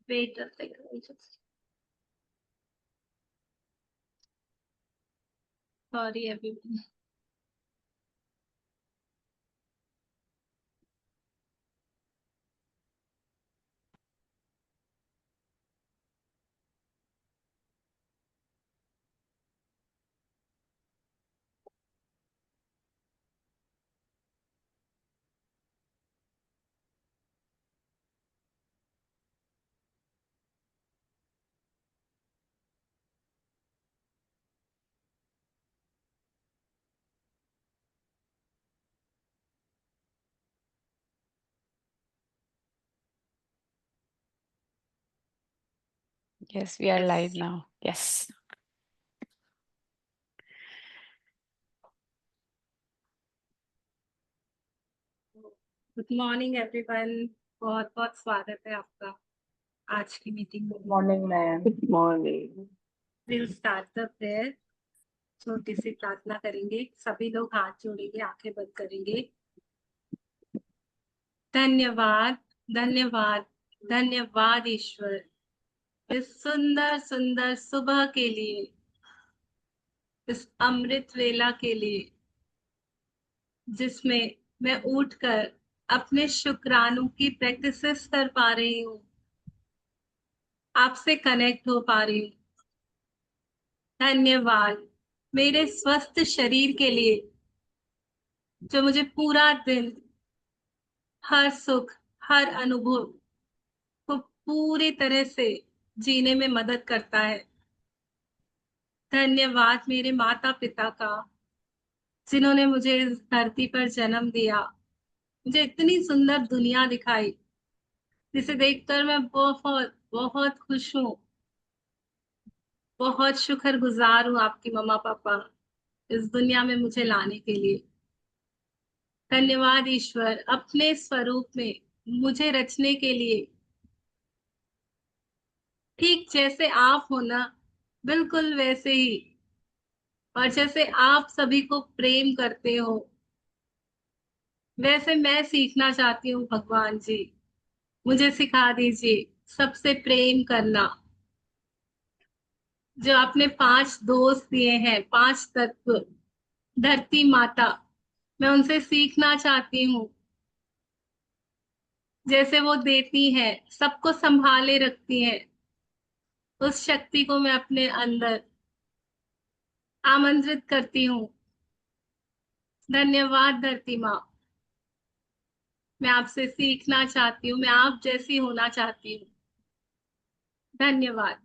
Wait a second. Sorry, everyone. Yes, we are live Yes. now. Yes. Good morning everyone. बहुत बहुत स्वागत है आपका आज की मीटिंग में। Morning ma'am. Good morning. Will start the prayer. छोटी सी प्रार्थना करेंगे। सभी लोग हाथ जोड़ेंगे, आंखें बंद करेंगे। धन्यवाद, धन्यवाद, धन्यवाद ईश्वर, इस सुंदर सुंदर सुबह के लिए, इस अमृत वेला के लिए, जिसमें मैं उठकर अपने शुक्राणु की प्रैक्टिसेस कर पा रही हूँ, आपसे कनेक्ट हो पा रही हूँ। धन्यवाद मेरे स्वस्थ शरीर के लिए, जो मुझे पूरा दिन हर सुख, हर अनुभव को पूरी तरह से जीने में मदद करता है। धन्यवाद मेरे माता पिता का, जिन्होंने मुझे इस धरती पर जन्म दिया, मुझे इतनी सुंदर दुनिया दिखाई, जिसे देखकर मैं बहुत बहुत खुश हूँ। बहुत शुक्रगुजार हूँ आपकी मम्मा पापा इस दुनिया में मुझे लाने के लिए। धन्यवाद ईश्वर अपने स्वरूप में मुझे रचने के लिए, ठीक जैसे आप हो ना, बिल्कुल वैसे ही, और जैसे आप सभी को प्रेम करते हो, वैसे मैं सीखना चाहती हूँ। भगवान जी मुझे सिखा दीजिए सबसे प्रेम करना। जो आपने 5 दोस्त दिए हैं, 5 तत्व, धरती माता, मैं उनसे सीखना चाहती हूँ। जैसे वो देती हैं, सबको संभाले रखती हैं, उस शक्ति को मैं अपने अंदर आमंत्रित करती हूँ। धन्यवाद धरती माँ, मैं आपसे सीखना चाहती हूँ, मैं आप जैसी होना चाहती हूँ। धन्यवाद,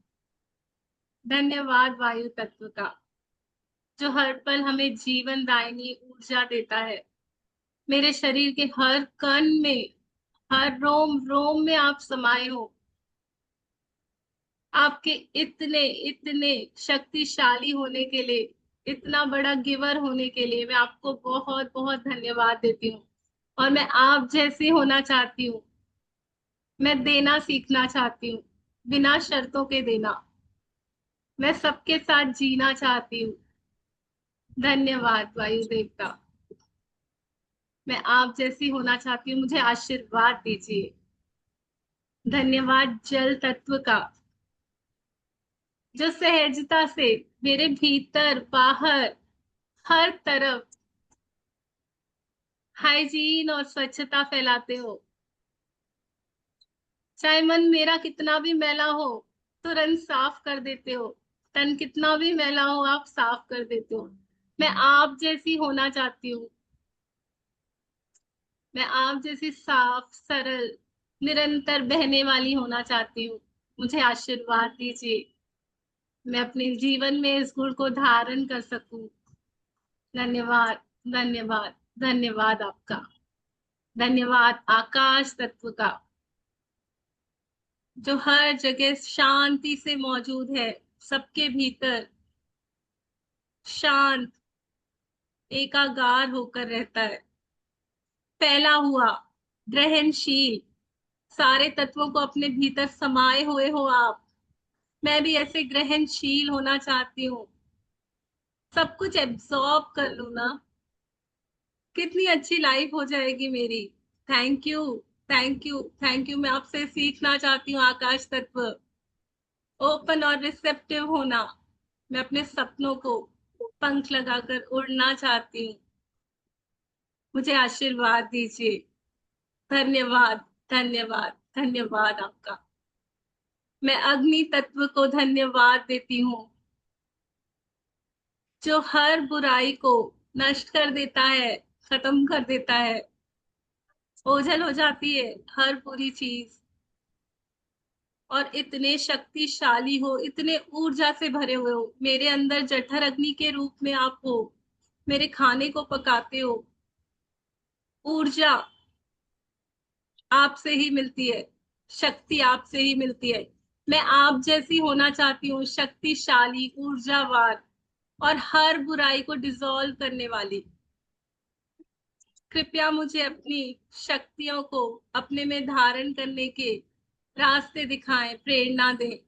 धन्यवाद वायु तत्व का, जो हर पल हमें जीवन दायिनी ऊर्जा देता है। मेरे शरीर के हर कण में, हर रोम रोम में आप समाये हो। आपके इतने इतने शक्तिशाली होने के लिए, इतना बड़ा गिवर होने के लिए मैं आपको बहुत बहुत धन्यवाद देती हूँ। और मैं आप जैसी होना चाहती हूँ। मैं देना सीखना चाहती हूँ, बिना शर्तों के देना। मैं सबके साथ जीना चाहती हूँ। धन्यवाद वायु देवता, मैं आप जैसी होना चाहती हूँ, मुझे आशीर्वाद दीजिए। धन्यवाद जल तत्व का, जो सहजता से मेरे भीतर बाहर हर तरफ हाइजीन और स्वच्छता फैलाते हो। चाहे मन मेरा कितना भी मैला हो, तुरंत साफ कर देते हो। तन कितना भी मैला हो, आप साफ कर देते हो। मैं आप जैसी होना चाहती हूँ। मैं आप जैसी साफ, सरल, निरंतर बहने वाली होना चाहती हूँ। मुझे आशीर्वाद दीजिए, मैं अपने जीवन में इस गुण को धारण कर सकूं। धन्यवाद, धन्यवाद, धन्यवाद आपका। धन्यवाद आकाश तत्व का, जो हर जगह शांति से मौजूद है, सबके भीतर शांत एकागार होकर रहता है, फैला हुआ, ग्रहणशील, सारे तत्वों को अपने भीतर समाये हुए हो आप। मैं भी ऐसे ग्रहणशील होना चाहती हूँ, सब कुछ एब्सॉर्ब कर लूं ना, कितनी अच्छी लाइफ हो जाएगी मेरी। Thank you, thank you. मैं आपसे सीखना चाहती हूँ आकाश तत्व, ओपन और रिसेप्टिव होना। मैं अपने सपनों को पंख लगाकर उड़ना चाहती हूँ। मुझे आशीर्वाद दीजिए। धन्यवाद, धन्यवाद, धन्यवाद आपका। मैं अग्नि तत्व को धन्यवाद देती हूँ, जो हर बुराई को नष्ट कर देता है, खत्म कर देता है। ओझल हो जाती है हर बुरी चीज, और इतने शक्तिशाली हो, इतने ऊर्जा से भरे हुए हो। मेरे अंदर जठर अग्नि के रूप में आप हो, मेरे खाने को पकाते हो। ऊर्जा आपसे ही मिलती है, शक्ति आपसे ही मिलती है। मैं आप जैसी होना चाहती हूँ, शक्तिशाली, ऊर्जावान और हर बुराई को डिसॉल्व करने वाली। कृपया मुझे अपनी शक्तियों को अपने में धारण करने के रास्ते दिखाएं, प्रेरणा दें।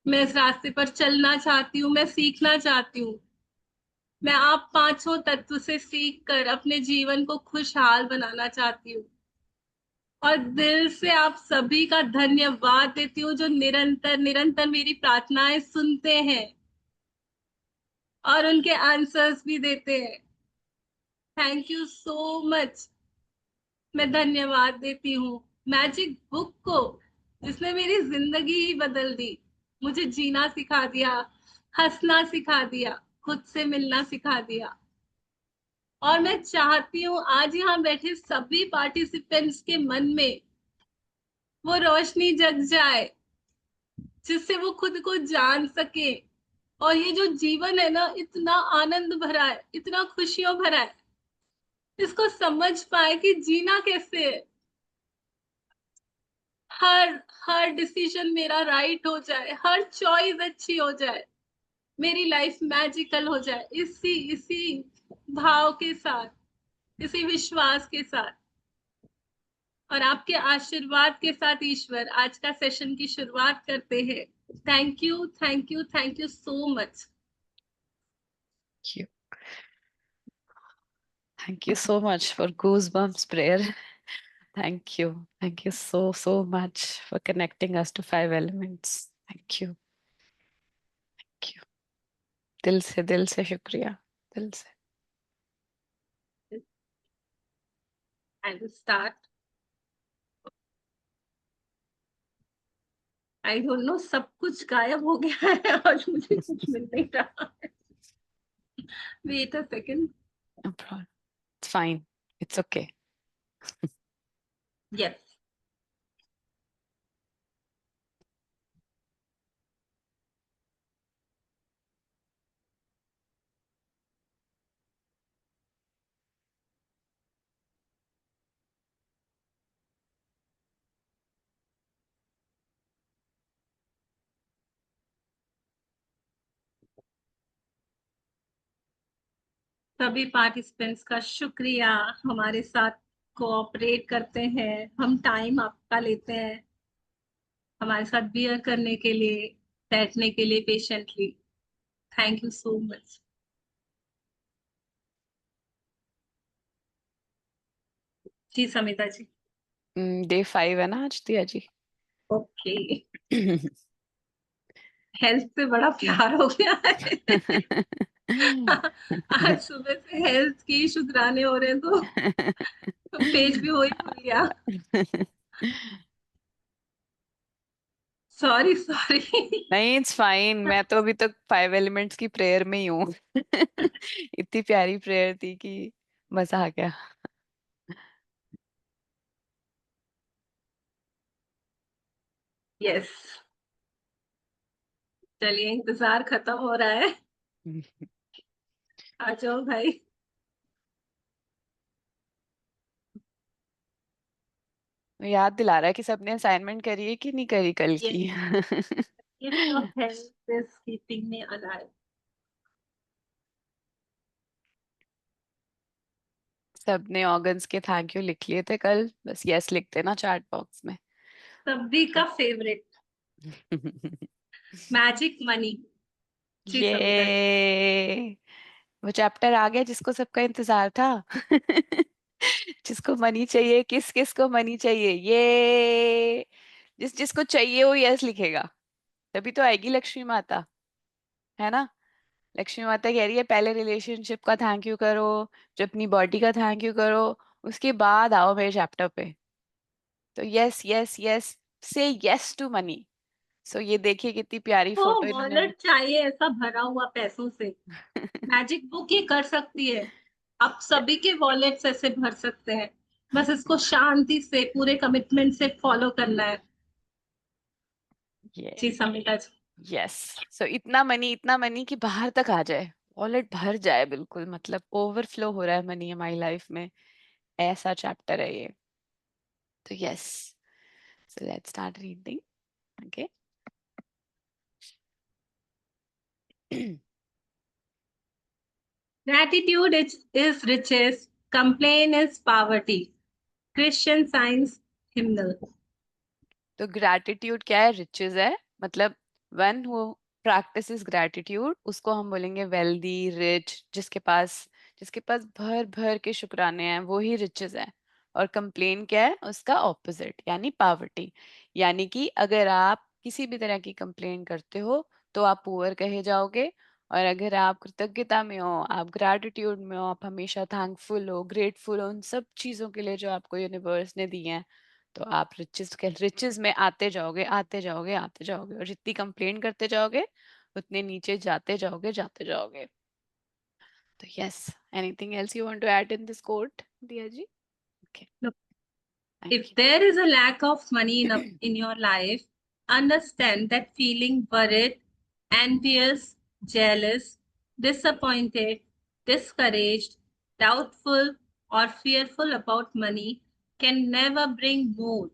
मैं इस रास्ते पर चलना चाहती हूँ, मैं सीखना चाहती हूँ। मैं आप पांचों तत्व से सीख कर अपने जीवन को खुशहाल बनाना चाहती हूँ, और दिल से आप सभी का धन्यवाद देती हूँ, जो निरंतर निरंतर मेरी प्रार्थनाएं सुनते हैं और उनके आंसर्स भी देते हैं। Thank you so much. मैं धन्यवाद देती हूँ मैजिक बुक को, जिसने मेरी जिंदगी ही बदल दी। मुझे जीना सिखा दिया, हंसना सिखा दिया, खुद से मिलना सिखा दिया। और मैं चाहती हूँ आज यहाँ बैठे सभी पार्टिसिपेंट्स के मन में वो रोशनी जग जाए, जिससे वो खुद को जान सके। और ये जो जीवन है ना, इतना आनंद भरा है, इतना खुशियों भरा है, इसको समझ पाए कि जीना कैसे है। हर हर डिसीजन मेरा राइट हो जाए, हर चॉइस अच्छी हो जाए, मेरी लाइफ मैजिकल हो जाए, इसी इसी भाव के साथ, इसी विश्वास के साथ और आपके आशीर्वाद के साथ ईश्वर आज का सेशन की शुरुआत करते हैं। Thank you, thank you, thank you so much. you. Thank you so much for goosebumps prayer. Thank you. Thank you so, so much for connecting us to five elements. Thank you. Thank you. दिल से शुक्रिया, दिल से। I will start. I don't know, सब कुछ गायब हो गया है और मुझे कुछ मिल नहीं रहा है। Wait a second. No problem. It's fine. It's okay. Yes. सभी पार्टिसिपेंट्स का शुक्रिया, हमारे साथ कोऑपरेट करते हैं। हम टाइम आपका लेते हैं हमारे साथ बियर करने के लिए, बैठने के लिए patiently. Thank you so much. जी समिता जी। Day 5 है ना आज दिया जी? ओके। हेल्थ से बड़ा प्यार हो गया है। आज सुबह से हेल्थ की शुक्राने हो रहे हैं, तो पेज भी वही भूल गया। Sorry sorry. नहीं, इट्स फाइन। मैं तो अभी तक फाइव एलिमेंट्स की प्रेयर में ही हूँ। इतनी प्यारी प्रेयर थी कि मजा आ गया। यस। चलिए, इंतजार खत्म हो रहा है। आ जाओ भाई। याद दिला रहा है कि सबने असाइनमेंट करी है कि नहीं करी कल यस। की। Gift of health is keeping me alive. सबने ऑर्गन्स के थैंक यू लिख लिए थे कल, बस यस लिख देना चैट बॉक्स में। सभी का फेवरेट मैजिक मनी। जी समिता जी। ये वो चैप्टर आ गया जिसको सबका इंतजार था। जिसको मनी चाहिए, किस किस को मनी चाहिए, ये जिसको चाहिए वो यस लिखेगा, तभी तो आएगी लक्ष्मी माता, है ना। लक्ष्मी माता कह रही है पहले रिलेशनशिप का थैंक यू करो, जो अपनी बॉडी का थैंक यू करो, उसके बाद आओ मेरे चैप्टर पे। तो यस यस यस, से यस टू मनी। सो ये देखिए कितनी प्यारी तो फोटो इन्होंने। वॉलेट चाहिए ऐसा भरा हुआ पैसों से, मैजिक बुक ही कर सकती है। आप सभी के वॉलेट्स ऐसे भर सकते हैं, बस इसको शांति से पूरे कमिटमेंट से फॉलो करना है। ये जी समिता जी। यस। सो इतना मनी कि बाहर तक आ जाए, वॉलेट भर जाए बिल्कुल, मतलब ओवरफ्लो हो रहा है मनी हमारी लाइफ में, ऐसा चैप्टर है ये। तो yes, so let's start reading. Okay. Gratitude is riches, complaint is poverty. Christian Science Hymnal. तो ग्रैटिट्यूड क्या है, रिचेस है, मतलब वन हु प्रैक्टिसेस ग्रैटिट्यूड उसको हम बोलेंगे वेल्दी, रिच, जिसके पास भर भर के शुक्राने हैं वो ही रिचेस है। और कंप्लेन क्या है, उसका ऑपोजिट यानी पावर्टी। यानी कि अगर आप किसी भी तरह की कंप्लेन करते हो तो आप पुअर कहे जाओगे, और अगर आप कृतज्ञता में हो, आप ग्रैटिट्यूड में हो, आप हमेशा थैंकफुल हो, ग्रेटफुल हो उन सब चीजों के लिए जो आपको यूनिवर्स ने दी हैं, तो आप रिचेस में आते जाओगे, आते जाओगे, आते जाओगे, और जितनी कंप्लेन करते जाओगे उतने नीचे जाते जाओगे, जाते जाओगे। तो yes, anything else you want to add in this quote, दिया जी? Okay, thank If there is a lack of money in your life, understand that feeling worried, envious, jealous, disappointed, discouraged, doubtful, or fearful about money can never bring more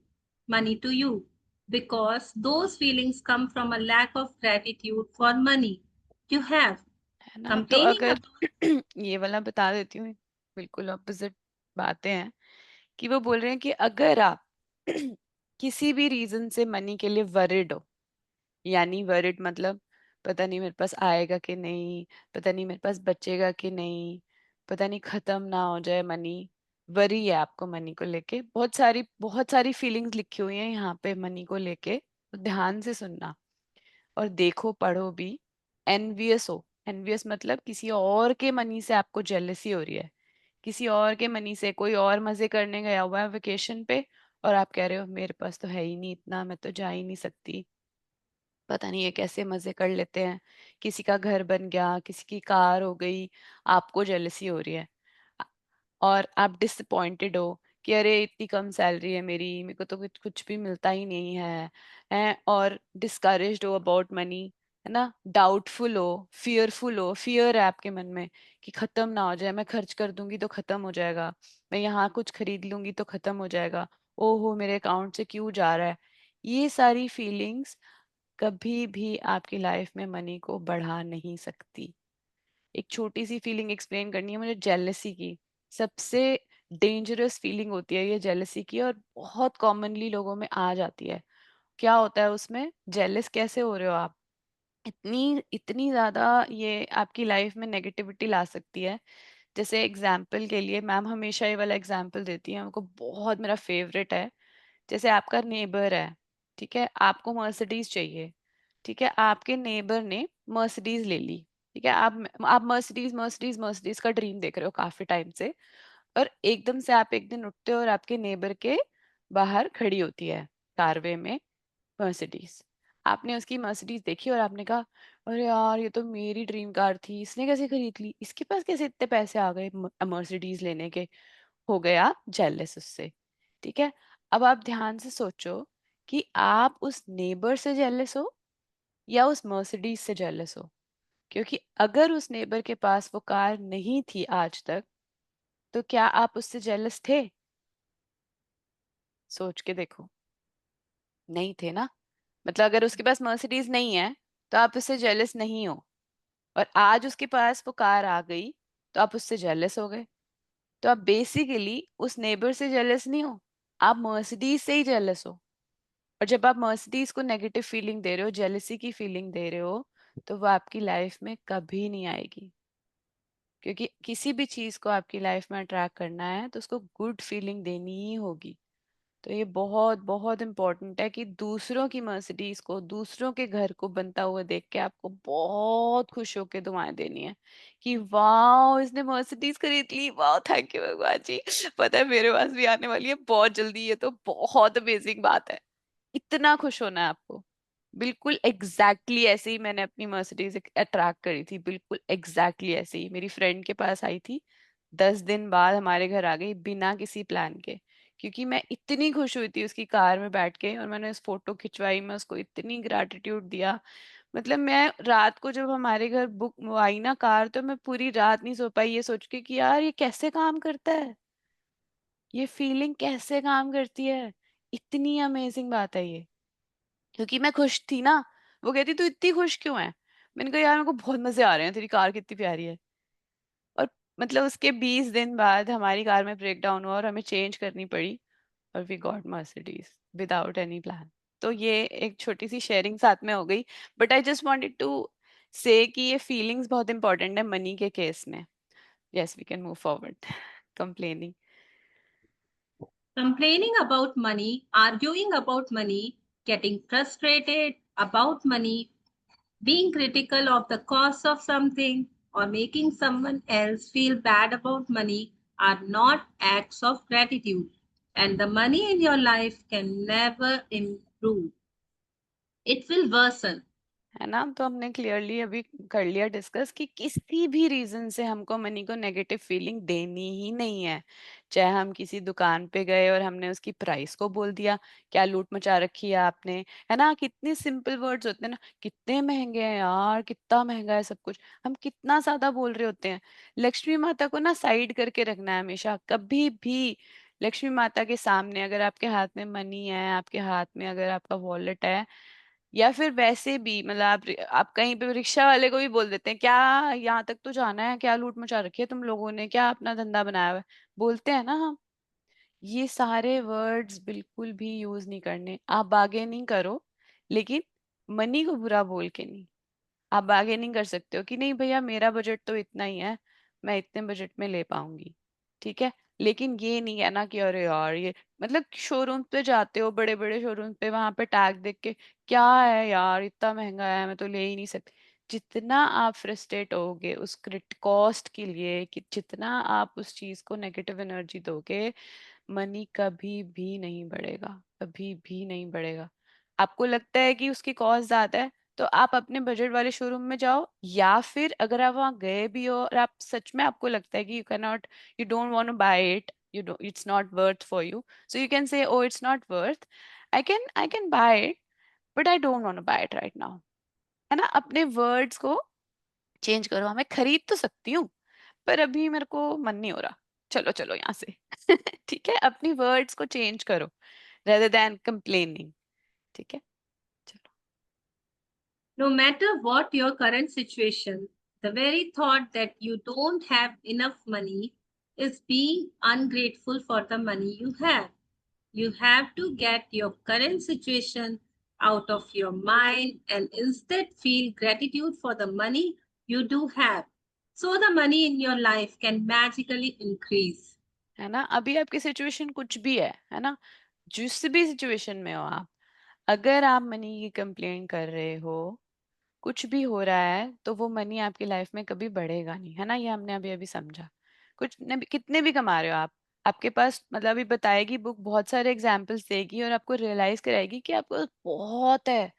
money to you, because those feelings come from a lack of gratitude for money you have. है ना। तो Complaining अगर about ये वाला बता देती हूँ, बिल्कुल ऑपोजिट बातें हैं, कि वो बोल रहे हैं कि अगर आप किसी भी रीजन से मनी के लिए वरिड हो, यानी वरिड मतलब पता नहीं मेरे पास आएगा कि नहीं, पता नहीं मेरे पास बचेगा कि नहीं, पता नहीं खत्म ना हो जाए मनी, वरी है आपको मनी को लेके, बहुत सारी फीलिंग्स लिखी हुई हैं यहाँ पे मनी को लेके, तो ध्यान से सुनना और देखो पढ़ो भी। एनवियस हो, एनवियस मतलब किसी और के मनी से आपको जेलसी हो रही है, किसी और के मनी से, कोई और मजे करने गया हुआ है वेकेशन पे और आप कह रहे हो मेरे पास तो है ही नहीं इतना, मैं तो जा ही नहीं सकती, पता नहीं ये कैसे मजे कर लेते हैं, किसी का घर बन गया, किसी की कार हो गई, आपको जेलसी हो रही है। आ- और आप डिसअपॉइंटेड हो कि अरे इतनी कम सैलरी है मेरे को तो कुछ कुछ भी मिलता ही नहीं है, और डिस्करेज्ड हो अबाउट मनी, है ना, डाउटफुल हो, फियरफुल हो, फियर है आपके मन में कि खत्म ना हो जाए, मैं खर्च कर दूंगी तो खत्म हो जाएगा, मैं यहाँ कुछ खरीद लूंगी तो खत्म हो जाएगा, ओहो मेरे अकाउंट से क्यों जा रहा है। ये सारी फीलिंग्स कभी भी आपकी लाइफ में मनी को बढ़ा नहीं सकती। एक छोटी सी फीलिंग एक्सप्लेन करनी है मुझे, जेलसी की। सबसे डेंजरस फीलिंग होती है ये जेलसी की, और बहुत कॉमनली लोगों में आ जाती है। क्या होता है उसमें, जेलस कैसे हो रहे हो आप, इतनी इतनी ज्यादा ये आपकी लाइफ में नेगेटिविटी ला सकती है। जैसे एग्जाम्पल के लिए मैम हमेशा ये वाला एग्जाम्पल देती है, हमको बहुत मेरा फेवरेट है। जैसे आपका नेबर है, ठीक है, आपको मर्सिडीज चाहिए, ठीक है, आपके नेबर ने मर्सिडीज ले ली, ठीक है, आप मर्सिडीज मर्सिडीज मर्सिडीज का ड्रीम देख रहे हो काफी टाइम से, और एकदम से आप एक दिन उठते हो और आपके नेबर के बाहर खड़ी होती है कारवे में मर्सिडीज। आपने उसकी मर्सिडीज देखी और आपने कहा अरे यार ये तो मेरी ड्रीम कार थी, इसने कैसे खरीद ली, इसके पास कैसे इतने पैसे आ गए मर्सिडीज लेने के। हो गए आप जेलस उससे, ठीक है। अब आप ध्यान से सोचो कि आप उस नेबर से जेलस हो या उस मर्सिडीज से जेलस हो, क्योंकि अगर उस नेबर के पास वो कार नहीं थी आज तक, तो क्या आप उससे जेलस थे? सोच के देखो, नहीं थे ना। मतलब अगर उसके पास मर्सिडीज नहीं है तो आप उससे जेलस नहीं हो, और आज उसके पास वो कार आ गई तो आप उससे जेलस हो गए। तो आप बेसिकली उस नेबर से जेलस नहीं हो, आप मर्सिडीज से ही जेलस हो। और जब आप मर्सिडीज को नेगेटिव फीलिंग दे रहे हो, जेलसी की फीलिंग दे रहे हो, तो वो आपकी लाइफ में कभी नहीं आएगी। क्योंकि किसी भी चीज को आपकी लाइफ में अट्रैक्ट करना है तो उसको गुड फीलिंग देनी ही होगी। तो ये बहुत बहुत इम्पोर्टेंट है कि दूसरों की मर्सिडीज को, दूसरों के घर को बनता हुआ देख के आपको बहुत खुश होकर दुआएं देनी है कि वाह इसने मर्सिडीज खरीद ली, वाह थैंक यू भगवान जी, पता है मेरे पास भी आने वाली है बहुत जल्दी, ये तो बहुत अमेजिंग बात है। इतना खुश होना है आपको। बिल्कुल एग्जैक्टली ऐसे ही मैंने अपनी मर्सिडीज अट्रैक्ट करी थी, बिल्कुल एग्जैक्टली ऐसे ही मेरी फ्रेंड के पास आई थी, 10 दिन बाद हमारे घर आ गई बिना किसी प्लान के, क्योंकि मैं इतनी खुश हुई थी उसकी कार में बैठ के, और मैंने उस फोटो खिंचवाई, मैं उसको इतनी ग्रैटिट्यूड दिया। मतलब मैं रात को जब हमारे घर बुक आई ना कार, तो मैं पूरी रात नहीं सो पाई ये सोच के कि यार ये कैसे काम करता है, ये फीलिंग कैसे काम करती है। इतनी अमेजिंग बात है ये, क्योंकि मैं खुश थी ना। वो कहती तू इतनी खुश क्यों है, मैंने कहा यार मेरे को बहुत मजे आ रहे हैं, तेरी कार कितनी प्यारी है। और मतलब उसके 20 दिन बाद हमारी कार में ब्रेक डाउन हुआ और हमें चेंज करनी पड़ी, और we got Mercedes without any plan. तो ये एक छोटी सी शेयरिंग साथ में हो गई, but I just wanted to say कि ये फीलिंग्स बहुत इंपॉर्टेंट है मनी के केस में। Yes we can move forward. Complaining. Complaining about money, arguing about money, getting frustrated about money, being critical of the cost of something, or making someone else feel bad about money are not acts of gratitude. And the money in your life can never improve, it will worsen. है ना, तो हमने clearly अभी कर लिया discuss कि किसी भी रीजन से हमको मनी को नेगेटिव फीलिंग देनी ही नहीं है। चाहे हम किसी दुकान पे गए और हमने उसकी प्राइस को बोल दिया, क्या लूट मचा रखी है आपने, है ना, कितने सिंपल वर्ड्स होते हैं ना, कितने महंगे हैं यार, कितना महंगा है सब कुछ, हम कितना ज्यादा बोल रहे होते हैं। लक्ष्मी माता को ना साइड करके रखना है हमेशा, कभी भी लक्ष्मी माता के सामने अगर आपके हाथ में मनी है, आपके हाथ में अगर आपका वॉलेट है, या फिर वैसे भी मतलब आप कहीं पे रिक्शा वाले को भी बोल देते हैं क्या यहाँ तक तो जाना है, क्या लूट मचा रखी है तुम लोगों ने, क्या अपना धंधा बनाया हुआ है, बोलते हैं ना हम। ये सारे वर्ड्स बिल्कुल भी यूज नहीं करने। आप बार्गेनिंग करो, लेकिन मनी को बुरा बोल के नहीं। आप बार्गेनिंग कर सकते हो कि नहीं भैया मेरा बजट तो इतना ही है, मैं इतने बजट में ले पाऊंगी, ठीक है। लेकिन ये नहीं है ना कि अरे यार ये, मतलब शोरूम पे जाते हो बड़े बड़े शोरूम पे, वहां पे टैग देख के क्या है यार इतना महंगा है मैं तो ले ही नहीं सकती। जितना आप फ्रस्ट्रेट होगे उस कॉस्ट के लिए, कि जितना आप उस चीज को नेगेटिव एनर्जी दोगे, मनी कभी भी नहीं बढ़ेगा, कभी भी नहीं बढ़ेगा। आपको लगता है कि उसकी कॉस्ट ज्यादा है, तो आप अपने बजट वाले शोरूम में जाओ, या फिर अगर आप वहां गए भी हो और आप सच में आपको लगता है कि you can not, you don't want to buy it, you don't, it's not worth for you, so you can say oh it's not worth, I can buy it, but I don't want to buy it right now. है ना, अपने words को change करो, मैं खरीद तो सकती हूँ पर अभी मेरे को मन नहीं हो रहा, चलो चलो यहाँ से। ठीक है, अपनी वर्ड्स को चेंज करो rather than complaining। ठीक है, चलो। No matter what your current situation, the very thought that you don't have enough money is being ungrateful for the money you have. You have to get your current situation out of your mind and instead feel gratitude for the money you do have. So the money in your life can magically increase. है ना, अभी आपकी situation कुछ भी है ना, जिस भी सिचुएशन में हो आप, अगर आप मनी की कंप्लेन कर रहे हो, कुछ भी हो रहा है, तो वो मनी आपकी लाइफ में कभी बढ़ेगा नहीं, है ना, ये हमने अभी अभी समझा। कुछ न भी, कितने भी कमा रहे हो आप, आपके पास मतलब अभी बताएगी बुक, बहुत सारे एग्जाम्पल्स देगी और आपको रियलाइज कराएगी कि आपको बहुत है,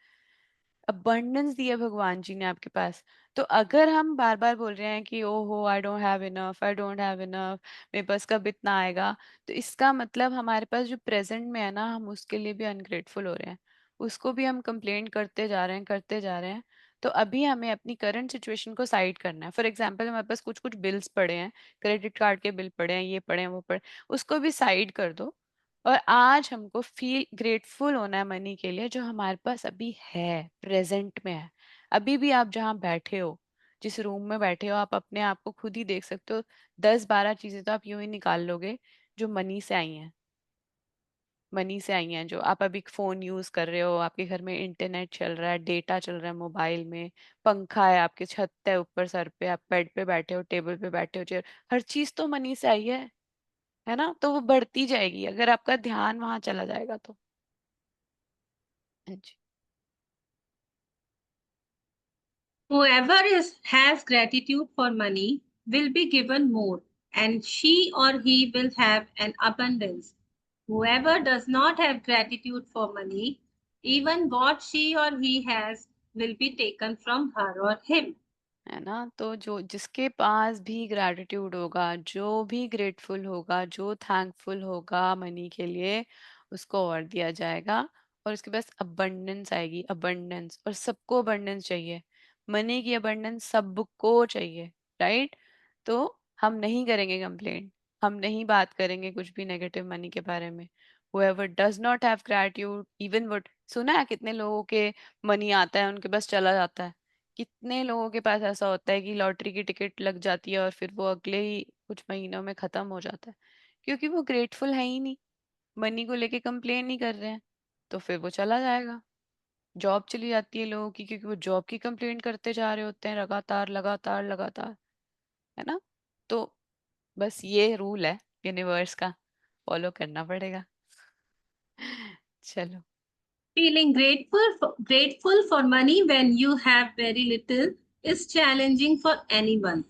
अबंडेंस दिया भगवान जी ने आपके पास। तो अगर हम बार बार बोल रहे हैं कि ओहो I don't have enough, I don't have enough, मेरे पास कब इतना आएगा, तो इसका मतलब हमारे पास जो प्रेजेंट में है ना, हम उसके लिए भी अनग्रेटफुल हो रहे हैं, उसको भी हम कंप्लेंट करते जा रहे हैं, करते जा रहे हैं। तो अभी हमें अपनी करंट सिचुएशन को साइड करना है। फॉर एग्जाम्पल हमारे पास कुछ कुछ बिल्स पड़े हैं, क्रेडिट कार्ड के बिल पड़े हैं, ये पड़े हैं वो पड़े, उसको भी साइड कर दो। और आज हमको फील ग्रेटफुल होना है मनी के लिए जो हमारे पास अभी है, प्रेजेंट में है। अभी भी आप जहाँ बैठे हो, जिस रूम में बैठे हो, आप अपने आप को खुद ही देख सकते हो, 10-12 चीजें तो आप यूं ही निकाल लोगे जो मनी से आई हैं। मनी से आई हैं, जो आप अभी फोन यूज कर रहे हो, आपके घर में इंटरनेट चल रहा है, डेटा चल रहा है मोबाइल में, पंखा है आपके छत है ऊपर सर पे, आप बेड पे बैठे हो, टेबल पे बैठे हो, चेयर, हर चीज तो मनी से आई है ना। तो वो बढ़ती जाएगी अगर आपका ध्यान वहां चला जाएगा तो। हाँ जी। Has gratitude for money will be given more, and she or he will have an abundance. Whoever does not have gratitude for money, even what she or he has will be taken from her or him. है ना। तो जो जिसके पास भी gratitude होगा, जो भी grateful होगा, जो थैंकफुल होगा मनी के लिए, उसको और दिया जाएगा, और उसके पास अबंडेंस आएगी, अबंडेंस। और सबको अबंडेंस चाहिए, मनी की अबंडेंस सबको चाहिए, राइट। तो हम नहीं करेंगे कंप्लेंट, हम नहीं बात करेंगे कुछ भी नेगेटिव मनी के बारे में। whoever does not have gratitude, even what, सुना है कितने लोगों के मनी आता है उनके पास चला जाता है। कितने लोगों के पास ऐसा होता है कि लॉटरी की टिकट लग जाती है और फिर वो अगले ही कुछ महीनों में खत्म हो जाता है, क्योंकि वो ग्रेटफुल है ही नहीं, मनी को लेके कंप्लेन नहीं कर रहे हैं। तो फिर वो चला जाएगा, जॉब चली जाती है लोगों की, क्योंकि वो जॉब की कंप्लेन करते जा रहे होते हैं लगातार लगातार लगातार, है ना। तो बस ये रूल है यूनिवर्स का, फॉलो करना पड़ेगा। चलो। Feeling grateful for money when you have very little is challenging for anyone.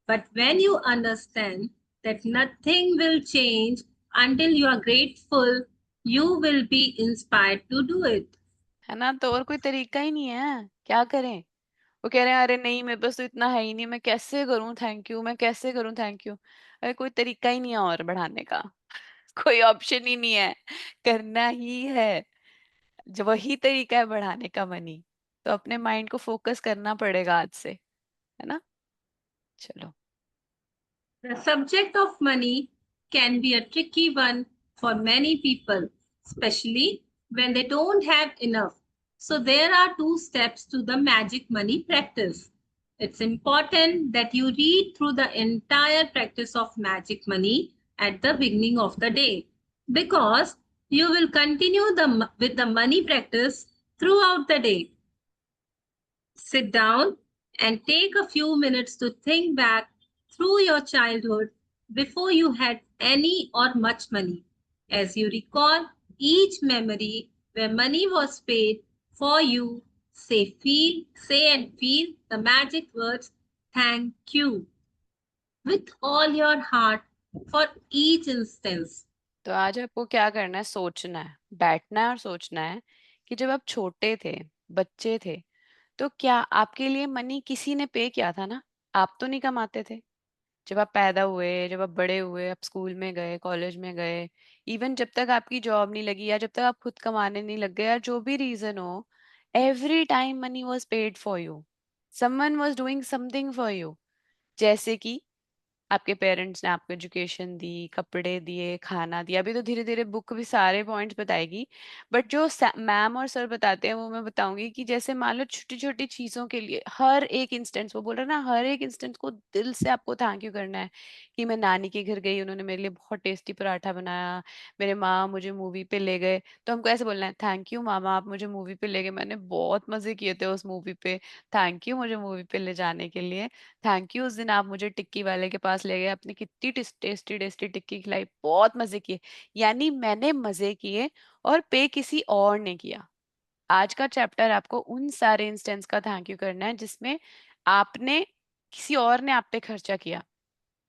But when you understand that nothing will change until you are grateful, you will be inspired to do it. है ना, तो और कोई तरीका ही नहीं है, क्या करें। वो कह रहे हैं अरे नहीं मेरे पास तो इतना है ही नहीं, मैं कैसे करूं थैंक यू, मैं कैसे करूं थैंक यू। अरे कोई तरीका ही नहीं है और बढ़ाने का। कोई ऑप्शन ही नहीं है, करना ही है। जो वही तरीका है बढ़ाने का मनी, तो अपने माइंड को फोकस करना पड़ेगा आज से, है ना। चलो। The subject of money can be a tricky one for many people, especially when they don't have enough. So, there are two steps to the magic money practice. It's important that you read through the entire practice of magic money at the beginning of the day, because you will continue with the money practice throughout the day. Sit down and take a few minutes to think back through your childhood before you had any or much money. As you recall each memory where money was paid for you, say and feel the magic words thank you with all your heart for each instance. तो आज आपको क्या करना है, सोचना है, बैठना है और सोचना है कि जब आप छोटे थे, बच्चे थे, तो क्या आपके लिए मनी किसी ने पे किया था ना। आप तो नहीं कमाते थे। जब आप पैदा हुए, जब आप बड़े हुए, आप स्कूल में गए, कॉलेज में गए, इवन जब तक आपकी जॉब नहीं लगी या जब तक आप खुद कमाने नहीं लग गए, या जो भी रीजन हो, every time money was paid for you, someone was doing something for you. जैसे कि आपके पेरेंट्स ने आपको एजुकेशन दी, कपड़े दिए, खाना दिया। अभी तो धीरे धीरे बुक भी सारे पॉइंट्स बताएगी, बट जो मैम और सर बताते हैं वो मैं बताऊंगी। कि जैसे मान लो छोटी छोटी चीजों के लिए हर एक इंस्टेंस, वो बोल रहे हैं ना, हर एक इंस्टेंस को दिल से आपको थैंक यू करना है। कि मैं नानी के घर गई, उन्होंने मेरे लिए बहुत टेस्टी पराठा बनाया, मेरे माँ मुझे मूवी पे ले गए, तो हमको ऐसे बोलना है थैंक यू मामा, आप मुझे मूवी पे ले गए, मैंने बहुत मजे किए थे उस मूवी पे, थैंक यू मुझे मूवी पे ले जाने के लिए, थैंक यू उस दिन आप मुझे टिक्की वाले के पास ले गए, आपने कितनी टेस्टी टेस्टी टिक्की खिलाई, बहुत मजे किए। यानी मैंने मजे किए और पे किसी और ने किया। आज का चैप्टर आपको उन सारे इंस्टेंस का थैंक यू करना है जिसमें आपने, किसी और ने आप पे खर्चा किया।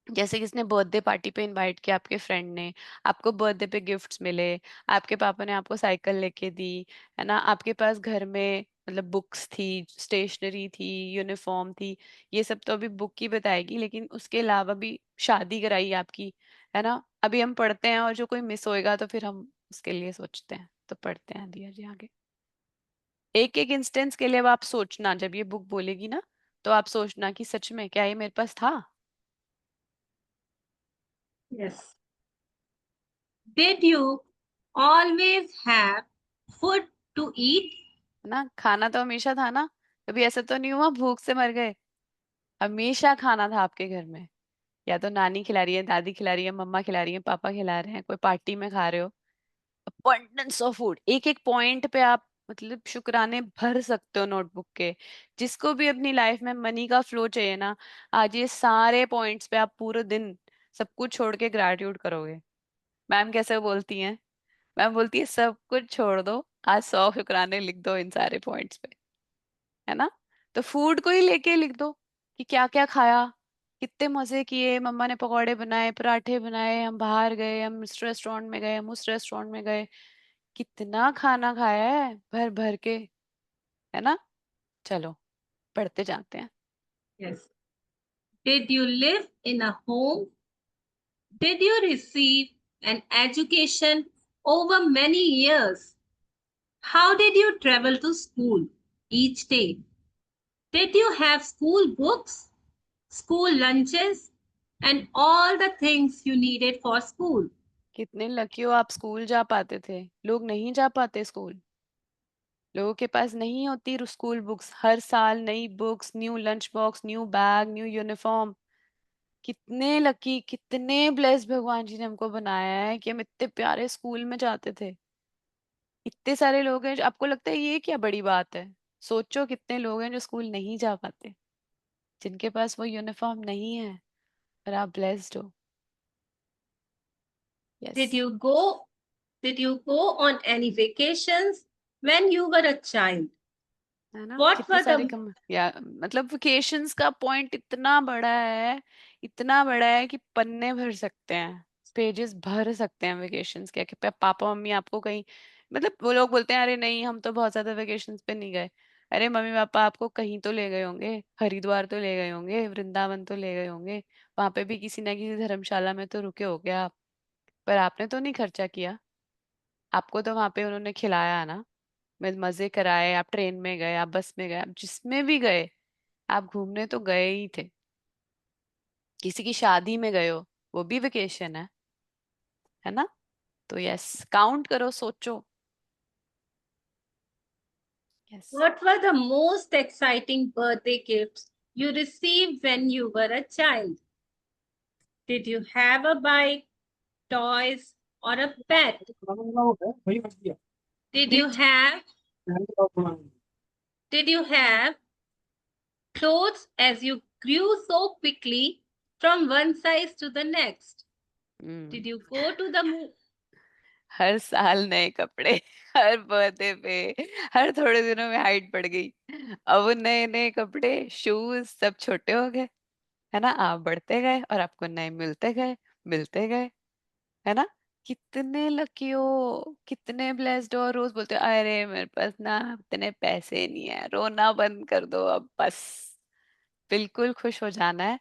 जैसे किसने बर्थडे पार्टी पे इनवाइट किया, आपके फ्रेंड ने, आपको बर्थडे पे गिफ्ट्स मिले, आपके पापा ने आपको साइकिल लेके दी, है ना, आपके पास घर में मतलब बुक्स थी, स्टेशनरी थी, यूनिफॉर्म थी। ये सब तो अभी बुक ही बताएगी, लेकिन उसके अलावा भी शादी कराई आपकी, है ना। अभी हम पढ़ते हैं और जो कोई मिस होएगा तो फिर हम उसके लिए सोचते हैं, तो पढ़ते हैं दिया जी आगे। एक एक इंस्टेंस के लिए अब आप सोचना, जब ये बुक बोलेगी ना, तो आप सोचना कि सच में क्या ये मेरे पास था। Yes. Did you always have food to eat? है ना, खाना तो हमेशा था ना, कभी ऐसा तो नहीं हुआ भूख से मर गए। हमेशा खाना था आपके घर में, या तो नानी खिला रही है, दादी खिला रही है, मम्मा खिला रही है, पापा खिला रहे हैं, कोई पार्टी में खा रहे हो, abundance ऑफ फूड, एक एक पॉइंट पे आप मतलब शुक्राने भर सकते हो नोटबुक के। जिसको भी अपनी लाइफ में मनी का फ्लो चाहिए ना, आज ये सारे पॉइंट्स पे आप पूरे दिन सब कुछ छोड़ के ग्रैटिट्यूड करोगे। मैम कैसे बोलती हैं? मैम बोलती है सब कुछ छोड़ दो, आज 100 शुक्राने लिख दो इन सारे पॉइंट्स पे, है ना? तो फूड को ही लेके लिख दो कि क्या क्या खाया, कितने मजे किए, मम्मा ने पकौड़े बनाए, पराठे बनाए, हम बाहर गए, हम इस रेस्टोरेंट में गए, हम उस रेस्टोरेंट में गए, कितना खाना खाया है भर भर के, है ना? चलो पढ़ते जाते हैं। Yes. Did you live in a home? Did you receive an education over many years? How did you travel to school each day? Did you have school books, school lunches, and all the things you needed for school? कितने lucky हो आप school जा पाते थे, लोग नहीं जा पाते स्कूल। लोगों के पास नहीं होती स्कूल बुक्स, हर साल नई books, new lunch box, new bag, new uniform. कितने लकी, कितने ब्लेस्ड भगवान जी ने हमको बनाया है कि हम इतने प्यारे स्कूल में जाते थे। इतने सारे लोग हैं आपको लगता है ये क्या बड़ी बात है? सोचो कितने लोग हैं जो स्कूल नहीं जा पाते, जिनके पास वो यूनिफॉर्म नहीं है, और आप ब्लेस्ड हो। Yes. Did you go Did you go on any vacations when you were a child? है ना? What कितने were सारे the कम या मतलब वेकेशंस का पॉइंट इतना बड़ा है, इतना बड़ा है कि पन्ने भर सकते हैं, पेजेस भर सकते हैं वेकेशंस के। कि पापा मम्मी आपको कहीं, मतलब वो लोग बोलते हैं अरे नहीं हम तो बहुत ज्यादा वेकेशंस पे नहीं गए। अरे मम्मी पापा आपको कहीं तो ले गए होंगे, हरिद्वार तो ले गए होंगे, वृंदावन तो ले गए होंगे, वहां पे भी किसी ना किसी धर्मशाला में तो रुके होगे आप, पर आपने तो नहीं खर्चा किया। आपको तो वहां पे उन्होंने खिलाया ना, मजे कराए, आप ट्रेन में गए, आप बस में गए, आप जिसमें भी गए, आप घूमने तो गए ही थे। किसी की शादी में गए हो, वो भी वेकेशन है ना? तो यस, काउंट करो, सोचो। Yes. What were the most exciting birthday gifts you received when you were a child? Did you have a bike, toys, or a pet? Did you have Did you have clothes as you grew so quickly from one size to the next? Did you go to the हर साल नए कपड़े, हर birthday पे, हर थोड़े दिनों में height बढ़ गई, अब नए नए कपड़े, शूज सब छोटे हो गए, है ना? आप बढ़ते गए और आपको नए मिलते गए, मिलते गए, है ना? कितने लकी हो, कितने ब्लेस्ड हो। रोज बोलते हो अरे मेरे पास ना इतने पैसे नहीं है, रोना बंद कर दो अब बस, बिल्कुल खुश हो जाना है।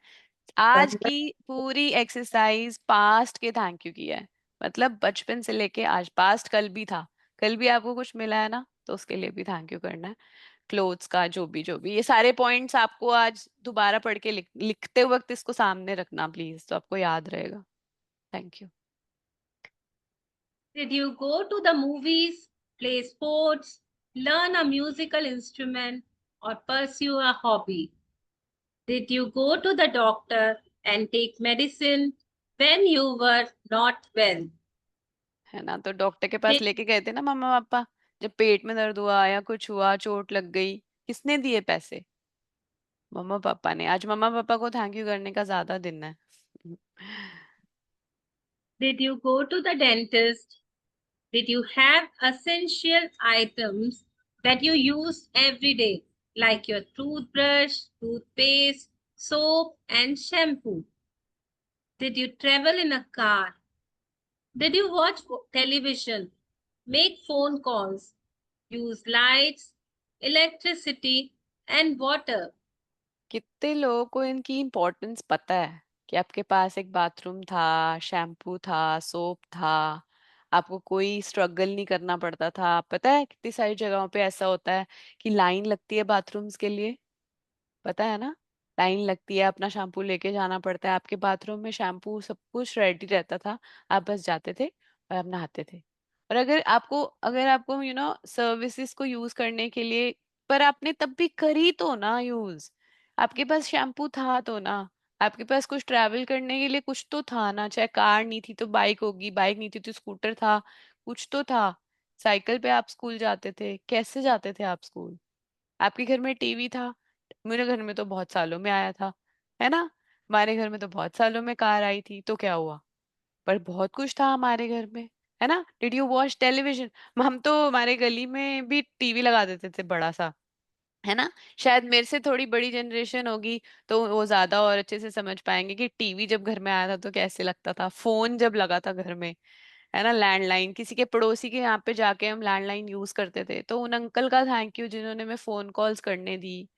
आज की पूरी एक्सरसाइज पास्ट के थैंक यू की है, मतलब बचपन से लेके आज, पास्ट कल भी था, कल भी आपको कुछ मिला है ना, तो उसके लिए भी थैंक यू करना है। क्लोथ्स का जो भी ये सारे पॉइंट्स आपको आज दोबारा पढ़ के लिखते वक्त इसको सामने रखना प्लीज, तो आपको याद रहेगा। Thank you. Did you go to the movies, play sports, learn a musical instrument, or pursue a hobby? Did you go to the doctor and take medicine when you were not well? है ना? तो doctor के पास Did, लेके गए थे ना मम्मा पापा, जब पेट में दर्द हुआ या कुछ हुआ, चोट लग गई, किसने दिए पैसे? मम्मा पापा ने। आज मम्मा पापा को थैंक यू करने का ज्यादा दिन है। did you go to the dentist? Did you have essential items that you use every day, like your toothbrush, toothpaste, soap, and shampoo? Did you travel in a car? Did you watch television, make phone calls, use lights, electricity, and water? कितने लोगों को इनकी importance पता है कि आपके पास एक bathroom था, शैम्पू था, सोप था, आपको कोई स्ट्रगल नहीं करना पड़ता था। पता है कितनी सारी जगहों पे ऐसा होता है कि लाइन लगती है बाथरूम्स के लिए, पता है ना? लाइन लगती है, अपना शैम्पू लेके जाना पड़ता है, आपके बाथरूम में शैम्पू सब कुछ रेडी रहता था, आप बस जाते थे और आप नहाते थे। और अगर आपको सर्विसेज को यूज करने के लिए, पर आपने तब भी करी तो ना यूज, आपके पास शैम्पू था तो ना, आपके पास कुछ ट्रैवल करने के लिए कुछ तो था ना, चाहे कार नहीं थी तो बाइक होगी, बाइक नहीं थी तो स्कूटर था, कुछ तो था। साइकिल पे आप स्कूल जाते थे, कैसे जाते थे आप स्कूल? आपके घर में टीवी था, मेरे घर में तो बहुत सालों में आया था, है ना? हमारे घर में तो बहुत सालों में कार आई थी, तो क्या हुआ? पर बहुत कुछ था हमारे घर में, है ना? Did you watch television? हम तो हमारे गली में भी टीवी लगा देते थे बड़ा सा, है ना? शायद मेरे से थोड़ी बड़ी जनरेशन होगी तो वो ज्यादा और अच्छे से समझ पाएंगे कि टीवी जब घर में आया था तो कैसे लगता था, फोन जब लगा था घर में, है ना? लैंडलाइन, किसी के पड़ोसी के यहाँ पे जाके हम लैंडलाइन यूज करते थे, तो उन अंकल का थैंक यू जिन्होंने हमें फोन कॉल्स करने दी,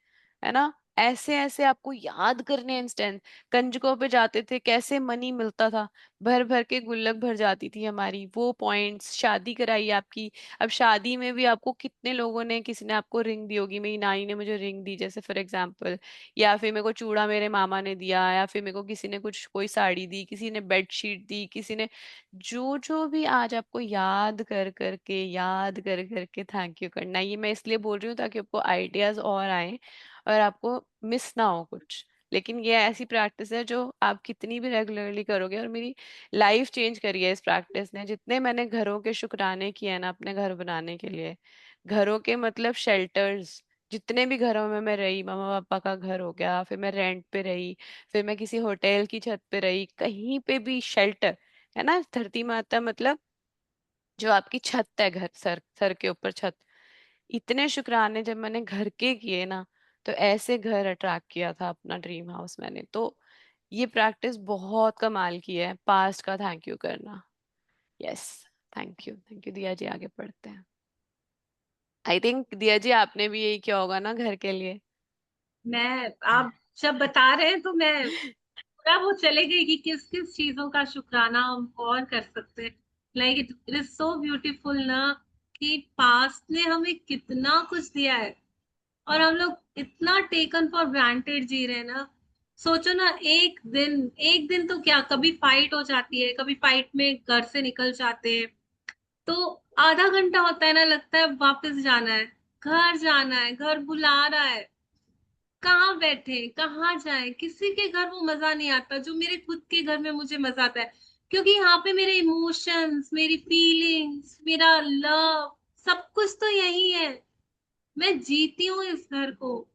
है ना? ऐसे ऐसे आपको याद करने इंस्टेंट। कंजकों पे जाते थे, कैसे मनी मिलता था, भर भर के गुल्लक भर जाती थी हमारी वो पॉइंट्स। शादी कराई आपकी, अब शादी में भी आपको कितने लोगों ने, किसी ने आपको रिंग दी होगी, मेरी नानी ने मुझे रिंग दी जैसे फॉर एग्जाम्पल, या फिर मेरे को चूड़ा मेरे मामा ने दिया, या फिर मेरे को किसी ने कुछ कोई साड़ी दी, किसी ने बेडशीट दी, किसी ने जो जो भी। आज आपको याद कर करके थैंक यू करना है। ये मैं इसलिए बोल रही हूँ ताकि आपको आइडियाज और आए और आपको मिस ना हो कुछ। लेकिन ये ऐसी प्रैक्टिस है जो आप कितनी भी रेगुलरली करोगे, और मेरी लाइफ चेंज करी है इस प्रैक्टिस ने। जितने मैंने घरों के शुक्राने किए हैं ना अपने घर बनाने के लिए, घरों के मतलब शेल्टर्स, जितने भी घरों में मैं रही, मामा पापा का घर हो गया, फिर मैं रेंट पे रही, फिर मैं किसी होटल की छत पे रही, कहीं पे भी शेल्टर, है ना? धरती माता मतलब जो आपकी छत है, घर, सर सर के ऊपर छत। इतने शुक्राने जब मैंने घर के किए ना, तो ऐसे घर अट्रैक्ट किया था अपना ड्रीम हाउस मैंने। तो ये प्रैक्टिस बहुत कमाल की है, पास्ट का थैंक यू करना। यस, थैंक यू दिया जी। आगे पढ़ते हैं। आई थिंक दिया जी आपने भी यही किया होगा ना घर के लिए। मैं, आप जब बता रहे हैं तो मैं पूरा वो चले गई कि किस किस चीजों का शुक्राना हम और कर सकते हैं। Like it is so beautiful ना, कि पास्ट ने हमें कितना कुछ दिया है और हम लोग इतना टेकन फॉर ग्रांटेड जी रहे हैं ना। सोचो ना, एक दिन तो क्या, कभी फाइट हो जाती है, कभी फाइट में घर से निकल जाते हैं, तो आधा घंटा होता है ना, लगता है वापस जाना है, घर जाना है, घर बुला रहा है, कहाँ बैठे कहाँ जाए। किसी के घर वो मजा नहीं आता जो मेरे खुद के घर में मुझे मजा आता है, क्योंकि यहाँ पे मेरे इमोशंस, मेरी फीलिंग्स, मेरा लव, सब कुछ तो यही है। मैं जीती हूँ इस घर को।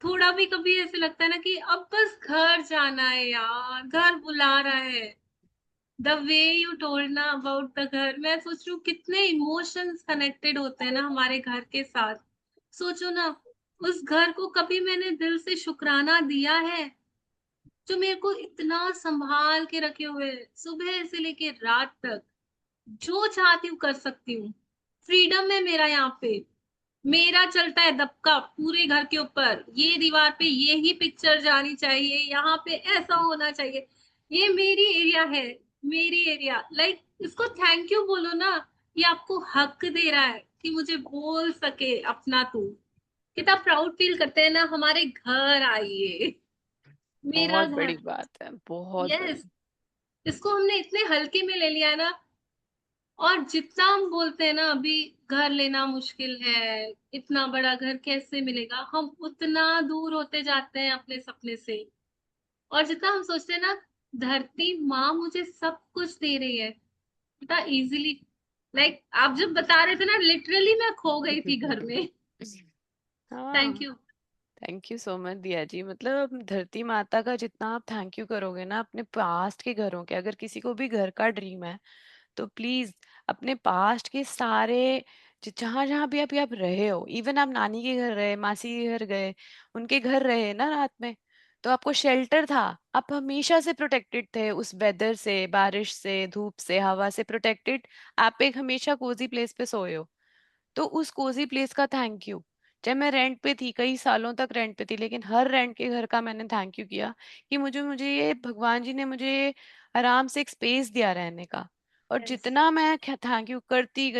थोड़ा भी कभी ऐसे लगता है ना कि अब बस घर जाना है यार, घर बुला रहा है। द वे यू टोल्ड ना अबाउट द घर, मैं सोच रही हूँ कितने इमोशंस कनेक्टेड होते हैं ना हमारे घर के साथ। सोचो ना, उस घर को कभी मैंने दिल से शुक्राना दिया है, जो मेरे को इतना संभाल के रखे हुए है, सुबह से लेके रात तक जो चाहती हूँ कर सकती हूँ। फ्रीडम है मेरा यहाँ पे। मेरा चलता है दबका पूरे घर के ऊपर, ये दीवार पे ये ही पिक्चर जानी चाहिए, यहाँ पे ऐसा होना चाहिए। ये मेरी एरिया है, मेरी एरिया। लाइक इसको थैंक यू बोलो ना। ये आपको हक दे रहा है कि मुझे बोल सके अपना तू। कितना प्राउड फील करते हैं ना, हमारे घर आइए, मेरा बहुत घर। बड़ी बात है, बहुत यस, बड़ी। इसको हमने इतने हल्के में ले लिया है ना। और जितना हम बोलते हैं ना अभी, घर लेना मुश्किल है, इतना बड़ा घर कैसे मिलेगा, हम उतना दूर होते जाते हैं अपने सपने से। और जितना हम सोचते हैं ना, धरती माँ मुझे सब कुछ दे रही है इतना इजीली। लाइक आप जब बता रहे थे ना, लिटरली मैं खो गई थी घर में। थैंक हाँ, you. Thank you so much दिया जी। मतलब धरती माता का जितना आप थैंक यू करोगे ना अपने पास्ट के घरों के, अगर किसी को भी घर का ड्रीम है तो प्लीज अपने पास्ट के सारे, जहां जहां भी आप रहे हो, इवन आप नानी के घर रहे, मासी के घर गए, उनके घर रहे ना रात में, तो आपको शेल्टर था, आप हमेशा से प्रोटेक्टेड थे उस वेदर से, बारिश से, धूप से, हवा से प्रोटेक्टेड। आप एक हमेशा कोजी प्लेस पे सोए हो, तो उस कोजी प्लेस का थैंक यू। जब मैं रेंट पे थी, कई सालों तक रेंट पे थी, लेकिन हर रेंट के घर का मैंने थैंक यू किया कि मुझे मुझे ये भगवान जी ने मुझे ये आराम से एक स्पेस दिया रहने का। और यस, जितना मैं थैंक यू करती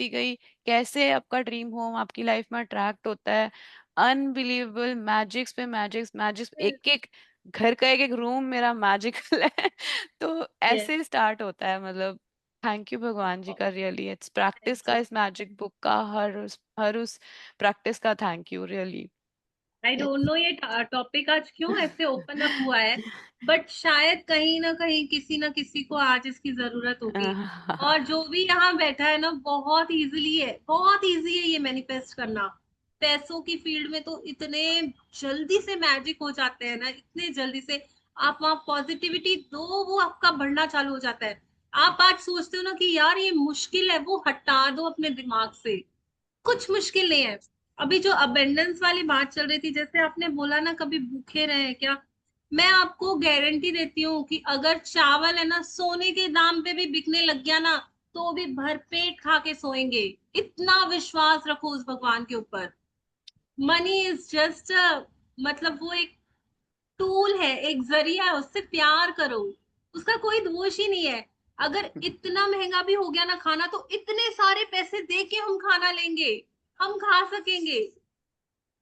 गई, कैसे आपका ड्रीम होम आपकी लाइफ में अट्रैक्ट होता है, अनबिलीवेबल, मैजिक्स पे मैजिक्स, मैजिक्स, एक एक घर का एक एक रूम मेरा मैजिकल है। तो यस, ऐसे स्टार्ट होता है मतलब। थैंक यू भगवान जी का, रियली इट्स प्रैक्टिस थैंक का, यू। इस मैजिक बुक का, हर उस प्रैक्टिस का thank you really. I don't know ये टॉपिक आज क्यों ऐसे ओपन अप हुआ है, बट शायद कहीं ना किसी को आज इसकी जरूरत होगी। और जो भी यहाँ बैठा है ना, बहुत इजीली है, बहुत इजी है ये मैनिफेस्ट करना। पैसों की फील्ड में तो इतने जल्दी से मैजिक हो जाते हैं ना, इतने जल्दी से। आप वहाँ पॉजिटिविटी दो, वो आपका बढ़ना चालू हो जाता है। आप आज सोचते हो ना कि यार ये मुश्किल है, वो हटा दो अपने दिमाग से। कुछ मुश्किल नहीं है। अभी जो अबेंडेंस वाली बात चल रही थी, जैसे आपने बोला ना कभी भूखे रहे क्या, मैं आपको गारंटी देती हूँ कि अगर चावल है ना सोने के दाम पे भी बिकने लग गया ना, तो भी भरपेट खा के सोएंगे। इतना विश्वास रखो उस भगवान के ऊपर। मनी इज जस्ट मतलब वो एक टूल है, एक जरिया है, उससे प्यार करो। उसका कोई दोष ही नहीं है। अगर इतना महंगा भी हो गया ना खाना, तो इतने सारे पैसे दे के हम खाना लेंगे, हम खा सकेंगे,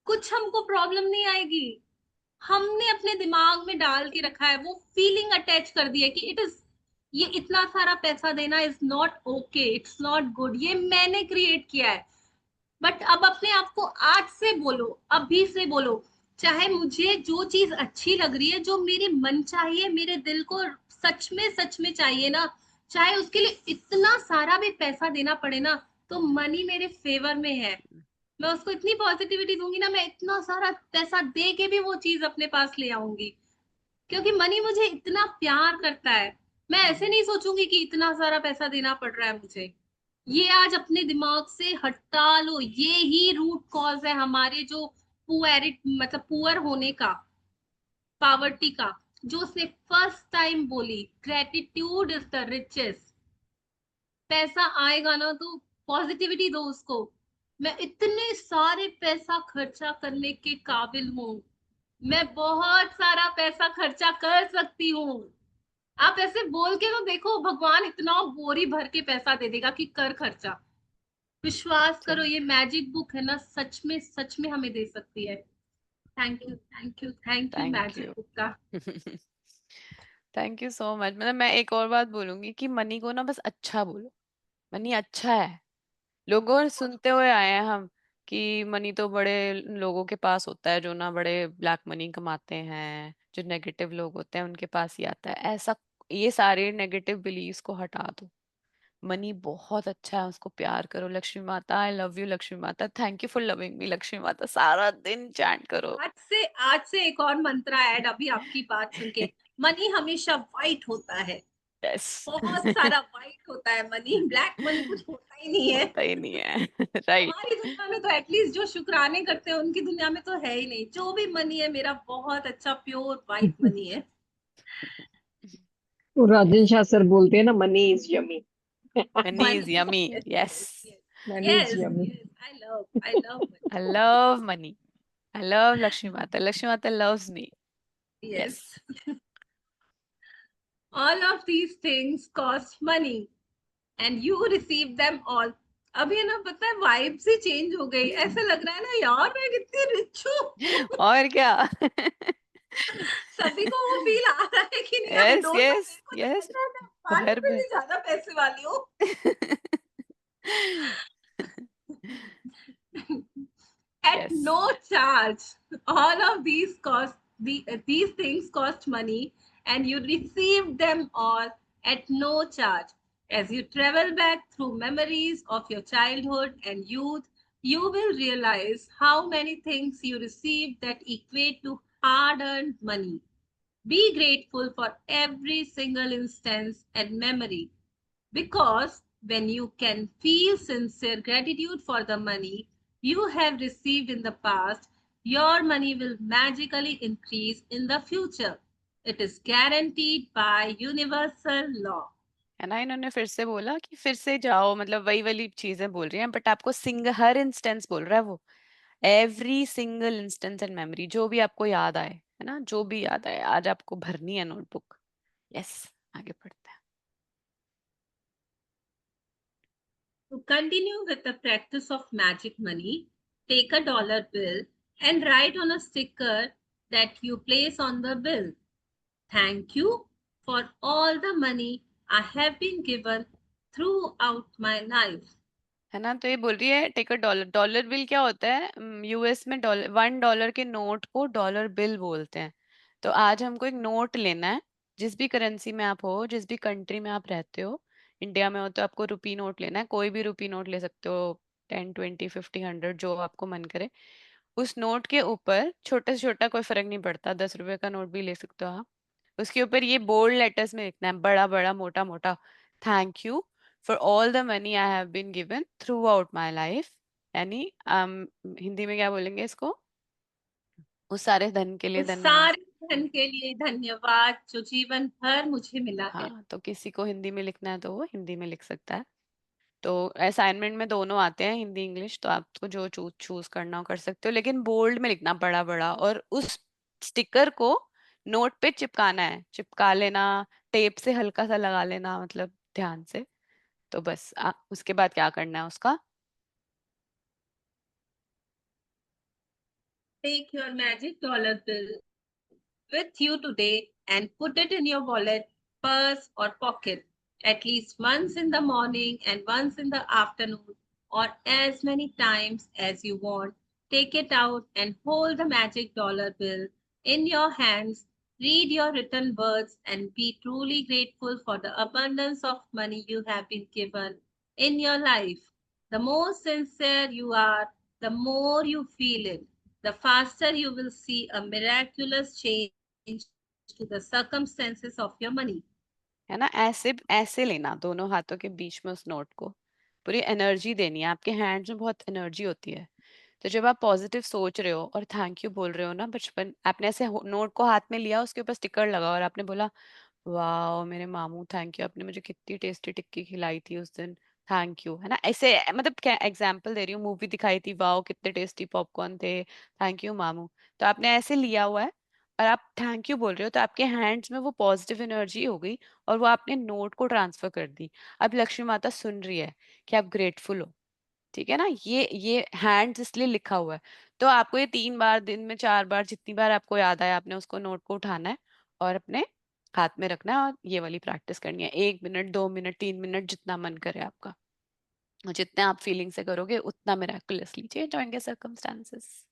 कुछ हमको प्रॉब्लम नहीं आएगी। हमने अपने दिमाग में डाल के रखा है, वो फीलिंग अटैच कर दी है कि इट इज, ये इतना सारा पैसा देना is not okay, it's not good, ये मैंने क्रिएट किया है। बट अब अपने आप को आज से बोलो, अभी से बोलो, चाहे मुझे जो चीज अच्छी लग रही है, जो मेरे मन चाहिए, मेरे दिल को सच में चाहिए ना, चाहे उसके लिए इतना सारा भी पैसा देना पड़े ना, तो मनी मेरे फेवर में है। मैं उसको इतनी पॉजिटिविटी दूंगी ना, मैं इतना सारा पैसा दे के भी वो चीज अपने पास ले आऊंगी, क्योंकि मनी मुझे इतना प्यार करता है। मैं ऐसे नहीं सोचूंगी कि इतना सारा पैसा देना पड़ रहा है मुझे। ये आज अपने दिमाग से हटा लो, ये ही रूट कॉज है हमारे जो पुअरिट मतलब पुअर होने का, पावर्टी का। जो उसने फर्स्ट टाइम बोली, ग्रेटिट्यूड इज द रिचेस्ट। पैसा आएगा ना तो पॉजिटिविटी दो उसको। मैं इतने सारे पैसा खर्चा करने के काबिल हूँ, मैं बहुत सारा पैसा खर्चा कर सकती हूँ। आप ऐसे बोल के तो देखो, भगवान इतना बोरी भर के पैसा दे देगा कि कर खर्चा। विश्वास करो, ये मैजिक बुक है ना, सच में हमें दे सकती है। Thank you, thank you, thank you thank magic you. Book का। Thank you so much. मतलब मैं एक और बात बोलूंगी कि मनी को ना बस अच्छा बोलो, मनी अच्छा है। लोगों सुनते हुए आए हैं हम कि मनी तो बड़े लोगों के पास होता है, जो ना बड़े ब्लैक मनी कमाते हैं, जो नेगेटिव लोग होते हैं उनके पास ही आता है ऐसा। ये सारे नेगेटिव बिलीव्स को हटा दो। मनी बहुत अच्छा है, उसको प्यार करो। लक्ष्मी माता, आई लव यू लक्ष्मी माता, thank you for loving me Lakshmi माता, सारा दिन चैंट करो। आज से एक और मंत्र ऐड अभी आपकी बात सुन के। मनी हमेशा वाइट होता है, यस। बहुत सारा वाइट होता है मनी, ब्लैक मनी कुछ होता ही नहीं है। होता ही नहीं है। राइट। हमारी दुनिया में तो एटलीस्ट जो शुक्राने करते हैं, उनकी दुनिया में तो है ही नहीं। जो भी मनी है मेरा बहुत अच्छा प्योर वाइट मनी है। तो राजन शाह सर बोलते हैं ना, money is yummy. Money is money, yummy. Yes yes. Yes yes money is yes yummy. Yes, I love I love money, I love Lakshmi माता, लक्ष्मी माता loves me. Money, yes. Yes. All of these things cost money and you receive them all. अभी है ना, पता है vibe से change हो गई, ऐसा लग रहा है ना यार मैं कितनी रिच हूँ। और क्या। सभी को वो फील आ रहा है कि नहीं, आई यस डोंट नो, यस मेरे को तो यस। लग रहा है मैं भर अनलिमिटेडली भर। ज्यादा पैसे वाली हूँ। At yes. no charge. All of these things cost money, and you receive them all at no charge. As you travel back through memories of your childhood and youth, you will realize how many things you received that equate to hard-earned money. Be grateful for every single instance and memory, because when you can feel sincere gratitude for the money you have received in the past, your money will magically increase in the future. It is guaranteed by universal law. है ना, इन्होंने फिर से बोला कि फिर से जाओ, मतलब वही वाली चीजें बोल रही हैं, बट आपको हर इंस्टेंस बोल रहा है वो। Every single instance and memory, जो भी आपको याद आए, है ना, जो भी याद आए आज आपको भरनी है नोटबुक। यस। आगे पढ़ते हैं। To continue with the practice of magic money, take a dollar bill and write on a sticker that you place on the bill, "Thank you for all the money I have been given throughout my life." है ना। तो ये बोल रही है take a dollar. Dollar bill क्या होता है? यूएस में $1 के नोट को डॉलर बिल बोलते हैं। तो आज हमको एक नोट लेना है, जिस भी करेंसी में आप हो, जिस भी कंट्री में आप रहते हो। इंडिया में हो तो आपको रुपी नोट लेना है, कोई भी रुपी नोट ले सकते हो, 10, 20, 50, 100 जो आपको मन करे। उस नोट के ऊपर छोटे से छोटा कोई फर्क नहीं पड़ता, 10 रुपए का नोट भी ले सकते हो आप। उसके ऊपर ये बोल्ड लेटर्स में लिखना है, बड़ा बड़ा मोटा मोटा, thank you for all the money I have been given throughout my life. यानी हिंदी में क्या बोलेंगे इसको? उस सारे धन के लिए उस धन्यवाद। सारे धन के लिए धन्यवाद जो जीवन भर मुझे मिला है। हाँ, तो किसी को हिंदी में लिखना है तो वो हिंदी में लिख सकता है। तो असाइनमेंट में दोनों आते हैं, हिंदी इंग्लिश, तो आपको जो चूज करना हो कर सकते हो, लेकिन बोल्ड में लिखना बड़ा बड़ा। और उस स्टिकर को नोट पे चिपकाना है, चिपका लेना, टेप से हल्का सा लगा लेना, मतलब ध्यान से। तो बस उसके बाद क्या करना है उसका? Take your magic dollar bill with you today and put it in your wallet, purse, or pocket at least once in the morning and once in the afternoon, or as many times as you want. Take it out and hold the magic dollar bill in your hands. Read your written words and be truly grateful for the abundance of money you have been given in your life. The more sincere you are, the more you feel it, the faster you will see a miraculous change to the circumstances of your money. है ना, ऐसे ऐसे लेना दोनों हाथों के बीच में उस नोट को, पूरी एनर्जी देनी है। आपके हैंड्स में बहुत एनर्जी होती है। तो जब आप पॉजिटिव सोच रहे हो और थैंक यू बोल रहे हो ना, बचपन आपने ऐसे नोट को हाथ में लिया, उसके ऊपर स्टिकर लगा और आपने बोला, वाह मेरे मामू थैंक यू, आपने मुझे कितनी टेस्टी टिक्की खिलाई थी उस दिन, थैंक यू। है ना, ऐसे मतलब क्या एग्जांपल दे रही हूँ, मूवी दिखाई थी, वाह कितने टेस्टी पॉपकॉर्न थे, थैंक यू मामू। तो आपने ऐसे लिया हुआ है और आप थैंक यू बोल रहे हो, तो आपके हैंड्स में वो पॉजिटिव एनर्जी हो गई और वो आपने नोट को ट्रांसफर कर दी। अब लक्ष्मी माता सुन रही है कि आप ग्रेटफुल हो, ठीक है ना। ये हैंड्स इसलिए लिखा हुआ है। तो आपको ये 3 बार, दिन में 4 बार, जितनी बार आपको याद आए, आपने उसको नोट को उठाना है और अपने हाथ में रखना है, और ये वाली प्रैक्टिस करनी है, 1 मिनट, 2 मिनट, 3 मिनट, जितना मन करे आपका। और जितने आप फीलिंग से करोगे उतना मिराकुलसली चेंज होंगे सर्कमस्टांसेस।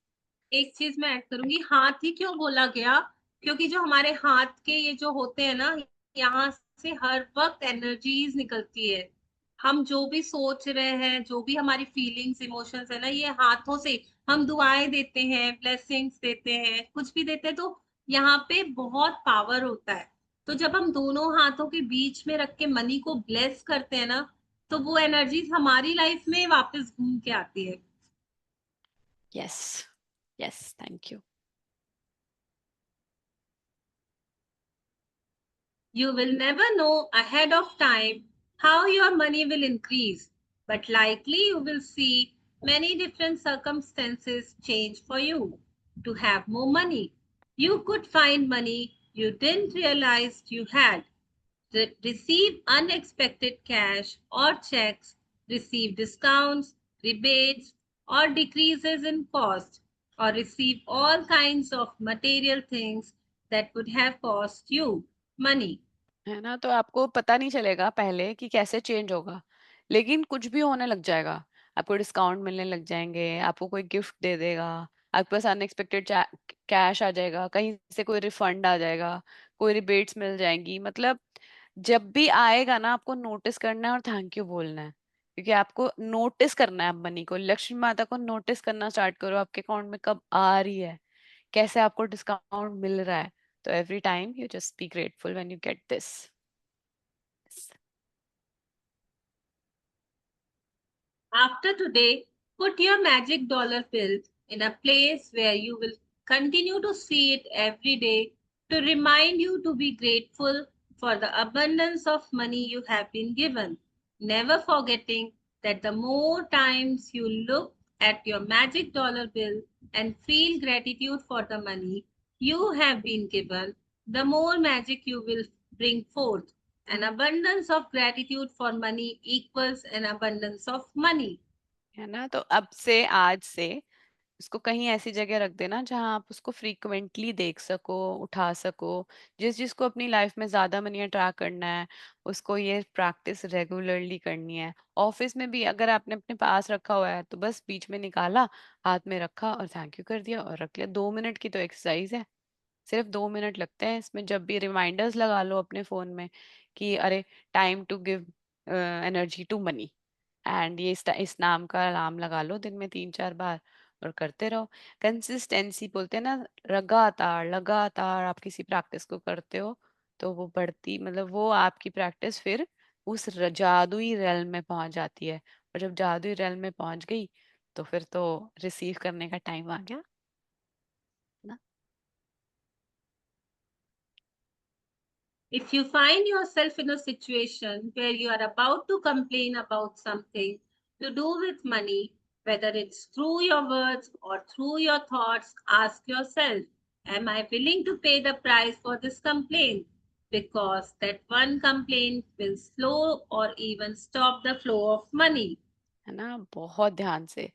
एक चीज मैं ऐड करूंगी, हाथ ही क्यों बोला गया? क्योंकि जो हमारे हाथ के ये जो होते हैं ना, यहाँ से हर वक्त एनर्जीज निकलती है। हम जो भी सोच रहे हैं, जो भी हमारी फीलिंग्स इमोशंस है ना, ये हाथों से हम दुआएं देते हैं, ब्लेसिंग्स देते हैं, कुछ भी देते हैं, तो यहाँ पे बहुत पावर होता है। तो जब हम दोनों हाथों के बीच में रख के मनी को ब्लेस करते हैं ना, तो वो एनर्जीज हमारी लाइफ में वापस घूम के आती है। Yes, yes, thank you. You will never know ahead of time how your money will increase, but likely you will see many different circumstances change for you to have more money. You could find money you didn't realize you had, receive unexpected cash or checks, receive discounts, rebates, or decreases in cost, or receive all kinds of material things that would have cost you money. है ना, तो आपको पता नहीं चलेगा पहले कि कैसे चेंज होगा, लेकिन कुछ भी होने लग जाएगा। आपको डिस्काउंट मिलने लग जाएंगे, आपको कोई गिफ्ट दे देगा, आपके पास अनएक्सपेक्टेड कैश आ जाएगा, कहीं से कोई रिफंड आ जाएगा, कोई रिबेट्स मिल जाएंगी। मतलब जब भी आएगा ना, आपको नोटिस करना है और थैंक यू बोलना है, क्योंकि आपको नोटिस करना है मनी को। लक्ष्मी माता को नोटिस करना स्टार्ट करो, आपके अकाउंट में कब आ रही है, कैसे आपको डिस्काउंट मिल रहा है। तो every time you just be grateful when you get this. After today, put your magic dollar bill in a place where you will continue to see it every day to remind you to be grateful for the abundance of money you have been given. Never forgetting that the more times you look at your magic dollar bill and feel gratitude for the money you have been given, the more magic you will bring forth. An abundance of gratitude for money equals an abundance of money. है ना। तो अब से, आज से उसको कहीं ऐसी जगह रख देना जहां आप उसको फ्रीक्वेंटली देख सको, उठा सको। जिसको अपनी लाइफ में ज्यादा मनी अट्रैक्ट करना है, उसको ये प्रैक्टिस रेगुलरली करनी है। ऑफिस में भी अगर आपने अपने पास रखा हुआ है तो बस बीच में निकाला, हाथ में रखा और थैंक यू कर दिया और रख लिया। 2 मिनट की तो एक्सरसाइज है, सिर्फ 2 मिनट लगते हैं इसमें। जब भी रिमाइंडर्स लगा लो अपने फोन में कि अरे time to give energy to money, and ये इस नाम का अलार्म लगा लो दिन में 3-4 बार और करते रहो। कंसिस्टेंसी बोलते हैं ना, लगातार लगातार आप किसी प्रैक्टिस को करते हो तो वो बढ़ती, मतलब वो आपकी प्रैक्टिस फिर उस जादुई रेल्म में पहुंच जाती है। और जब जादुई रेल्म में पहुंच गई तो फिर तो रिसीव करने का टाइम आ गया ना। If you find yourself in a situation where you are about to complain about something to do with money, whether it's through your words or through your thoughts, ask yourself, am I willing to pay the price for this complaint? Because that one complaint will slow or even stop the flow of money. है ना, बहुत ध्यान से।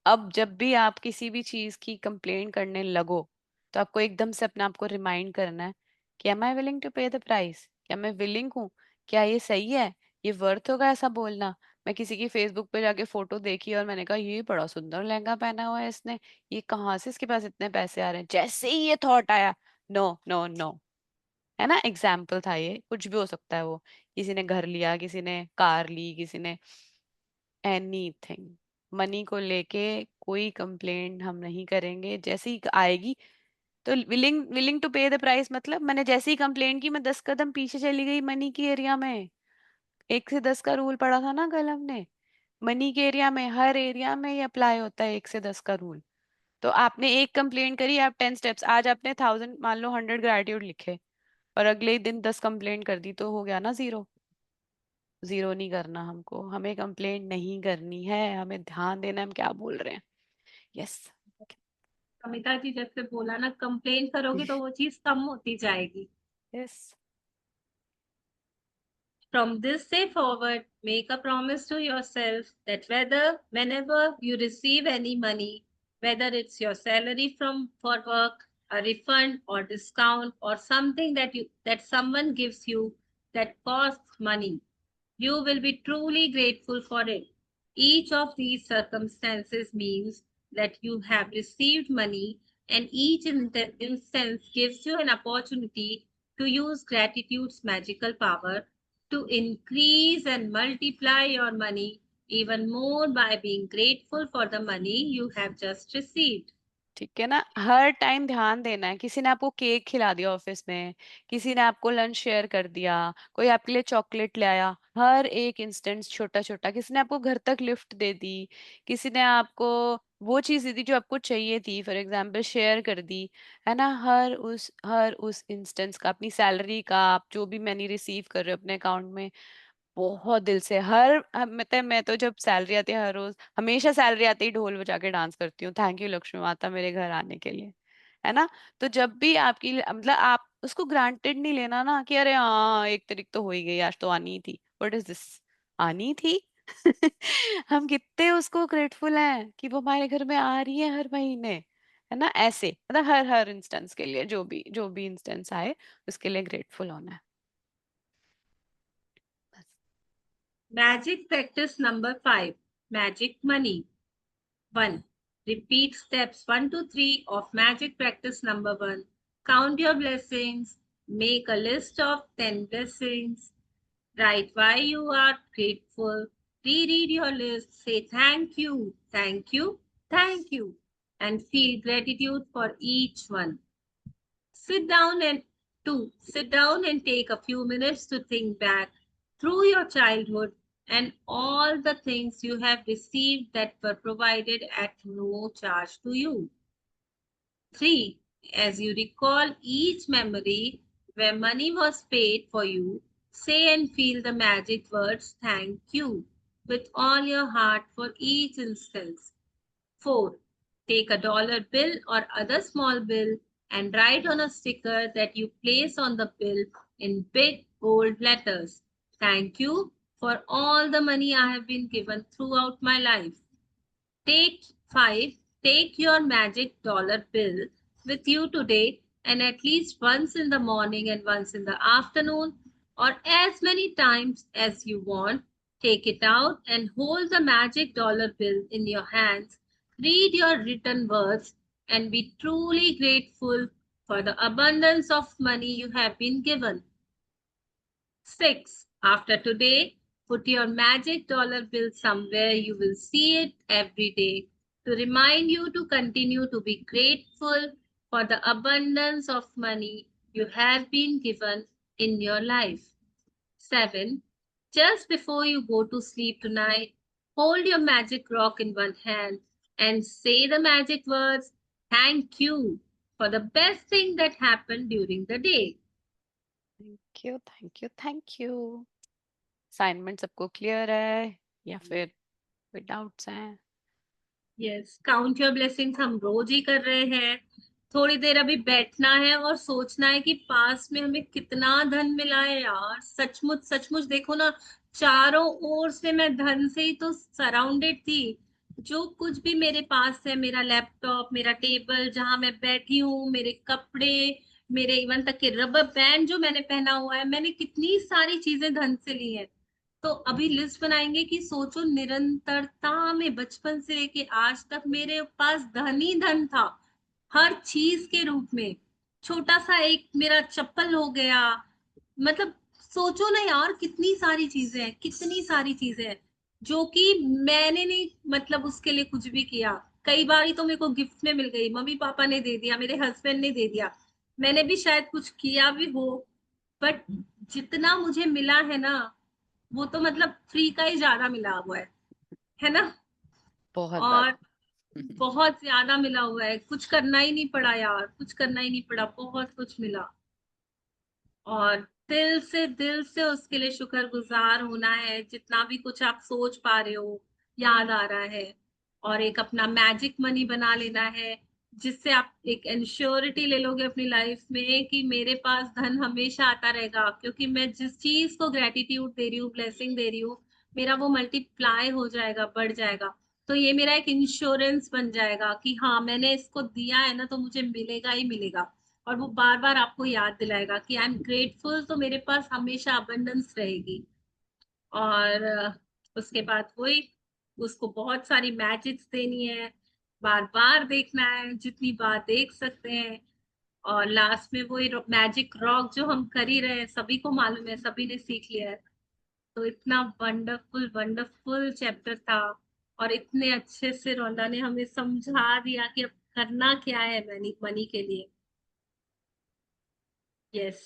अब जब भी आप किसी भी चीज की कंप्लेन करने लगो तो आपको एकदम से अपने आप को रिमाइंड करना है कि एम आई विलिंग टू पे द प्राइस, क्या मैं विलिंग हूँ, क्या ये सही है, ये वर्थ होगा ऐसा बोलना। मैं किसी की फेसबुक पे जाके फोटो देखी और मैंने कहा ये बड़ा सुंदर लहंगा पहना हुआ है इसने, ये कहाँ से इसके पास इतने पैसे आ रहे हैं, जैसे ही ये थॉट आया, नो नो नो। है ना, एग्जाम्पल था ये, कुछ भी हो सकता है वो। किसी ने घर लिया, किसी ने कार ली, किसी ने एनीथिंग। मनी को लेके कोई कंप्लेंट हम नहीं करेंगे। जैसे ही आएगी तो विलिंग विलिंग टू पे द प्राइस, मतलब मैंने जैसे ही कंप्लेंट की मैं 10 कदम पीछे चली गई मनी की एरिया में। 1 से 10 का रूल पढ़ा था ना कल हमने। मनी के एरिया में, हर एरिया में ये अप्लाई होता है 1 से 10 का रूल। तो आपने एक कंप्लेंट करी, आप 10 स्टेप्स, आज आपने 1000, मान लो 100 ग्रेटिट्यूड लिखे और अगले ही दिन 10 कंप्लेंट कर दी तो हो गया ना जीरो। जीरो नहीं करना हमको, हमें कंप्लेंट नहीं करनी है, हमें ध्यान देना है हम क्या बोल रहे हैं। यस। कमिता जी जैसे बोला ना, कंप्लेन करोगे तो वो चीज कम होती जाएगी। Yes. From this day forward, make a promise to yourself that whenever you receive any money, whether it's your salary from for work, a refund or discount, or something that someone gives you that costs money, you will be truly grateful for it. Each of these circumstances means that you have received money, and each instance gives you an opportunity to use gratitude's magical power to increase and multiply your money even more by being grateful for the money you have just received. ठीक है ना, हर time ध्यान देना है। किसी ने आपको cake खिला दिया ऑफिस में, किसी ने आपको लंच शेयर कर दिया, कोई आपके लिए चॉकलेट ले आया, हर एक इंस्टेंस छोटा छोटा, किसी ने आपको घर तक लिफ्ट दे दी, किसी ने आपको वो चीज दी थी जो आपको चाहिए थी, फॉर एग्जाम्पल शेयर कर दी। है ना, हर उस इंस्टेंस का, अपनी सैलरी का, आप जो भी मनी रिसीव कर रहे हो अपने अकाउंट में, बहुत दिल से मतलब मैं तो जब सैलरी आती है हर रोज, हमेशा सैलरी आते ही ढोल बजा के डांस करती हूँ, थैंक यू लक्ष्मी माता मेरे घर आने के लिए। है ना, तो जब भी आपकी, मतलब आप उसको ग्रांटेड नहीं लेना ना कि अरे हाँ 1 तारीख तो हो ही गई, आज तो आनी ही थी, व्हाट इज दिस, आनी थी। हम कितने उसको ग्रेटफुल हैं कि वो हमारे घर में आ रही है हर महीने। है ना, ऐसे मतलब हर हर इंस्टेंस के लिए, जो भी इंस्टेंस आए उसके लिए ग्रेटफुल होना है बस। Magic practice number 5, Magic Money. 1. Repeat steps 1 to 3 of magic practice number 1. Count your blessings. Make a list of 10 blessings. Write why you are grateful. Reread your list. Say thank you, thank you, and feel gratitude for each one. Sit down and Sit down and take a few minutes to think back through your childhood and all the things you have received that were provided at no charge to you. 3. As you recall each memory where money was paid for you, say and feel the magic words thank you with all your heart for each instance. 4. Take a dollar bill or other small bill and write on a sticker that you place on the bill in big bold letters. Thank you for all the money I have been given throughout my life. Take 5. take your magic dollar bill with you today, and at least once in the morning and once in the afternoon, or as many times as you want, take it out and hold the magic dollar bill in your hands. Read your written words and be truly grateful for the abundance of money you have been given. 6. After today, put your magic dollar bill somewhere you will see it every day to remind you to continue to be grateful for the abundance of money you have been given in your life. 7. Just before you go to sleep tonight, hold your magic rock in one hand and say the magic words, "Thank you," for the best thing that happened during the day. Thank you, thank you, thank you. Assignment सबको clear है या फिर कोई doubts हैं? Yes, count your blessings हम रोज ही कर रहे हैं। थोड़ी देर अभी बैठना है और सोचना है कि पास में हमें कितना धन मिला है यार। सचमुच सचमुच देखो ना, चारों ओर से मैं धन से ही तो सराउंडेड थी। जो कुछ भी मेरे पास है, मेरा लैपटॉप, मेरा टेबल जहां मैं बैठी हूँ, मेरे कपड़े, मेरे इवन तक के रबर बैंड जो मैंने पहना हुआ है, मैंने कितनी सारी चीजें धन से ली है। तो अभी लिस्ट बनाएंगे कि सोचो, निरंतरता में बचपन से लेके आज तक मेरे पास धन ही धन था, हर चीज के रूप में। छोटा सा एक मेरा चप्पल हो गया, मतलब सोचो ना यार, कितनी सारी चीजें हैं, कितनी सारी चीजें हैं जो कि मैंने नहीं, मतलब उसके लिए कुछ भी किया। कई बार तो मेरे को गिफ्ट में मिल गई, मम्मी पापा ने दे दिया, मेरे हस्बैंड ने दे दिया, मैंने भी शायद कुछ किया भी हो, बट जितना मुझे मिला है ना, वो तो मतलब फ्री का ही ज्यादा मिला हुआ है ना। बहुत और ज्यादा। बहुत ज्यादा मिला हुआ है, कुछ करना ही नहीं पड़ा यार, कुछ करना ही नहीं पड़ा, बहुत कुछ मिला। और दिल से उसके लिए शुक्रगुजार होना है। जितना भी कुछ आप सोच पा रहे हो, याद आ रहा है, और एक अपना मैजिक मनी बना लेना है, जिससे आप एक इंश्योरिटी ले लोगे अपनी लाइफ में कि मेरे पास धन हमेशा आता रहेगा, क्योंकि मैं जिस चीज को ग्रेटिट्यूड दे रही हूँ, ब्लेसिंग दे रही हूँ, मेरा वो मल्टीप्लाई हो जाएगा, बढ़ जाएगा। तो ये मेरा एक इंश्योरेंस बन जाएगा कि हाँ, मैंने इसको दिया है ना, तो मुझे मिलेगा ही मिलेगा। और वो बार बार आपको याद दिलाएगा कि आई एम ग्रेटफुल, तो मेरे पास हमेशा अबंडेंस रहेगी। और उसके बाद वही, उसको बहुत सारी मैजिक्स देनी है, बार बार देखना है, जितनी बार देख सकते हैं। और लास्ट में वही मैजिक रॉक जो हम कर ही रहे हैं, सभी को मालूम है, सभी ने सीख लिया है। तो इतना वंडरफुल वंडरफुल चैप्टर था, और इतने अच्छे से रोंडा ने हमें समझा दिया कि अब करना क्या है मनी मनी के लिए। यस,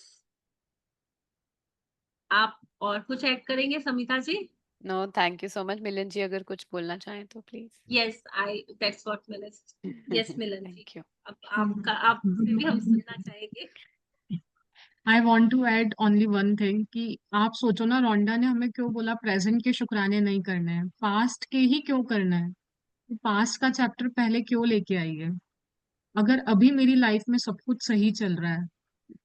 आप और कुछ ऐड करेंगे Samita ji? No, thank you so much. Milan ji अगर कुछ बोलना चाहें तो please. Yes, I that's what Milan. Yes Milan ji, thank you. अब आपका, आपसे भी हम सुनना चाहेंगे। I want to add only one thing कि आप सोचो ना, रोंडा ने हमें क्यों बोला प्रेजेंट के शुक्राने नहीं करने हैं, पास्ट के ही क्यों करना है? पास्ट का चैप्टर पहले क्यों लेके आई है? अगर अभी मेरी लाइफ में सब कुछ सही चल रहा है,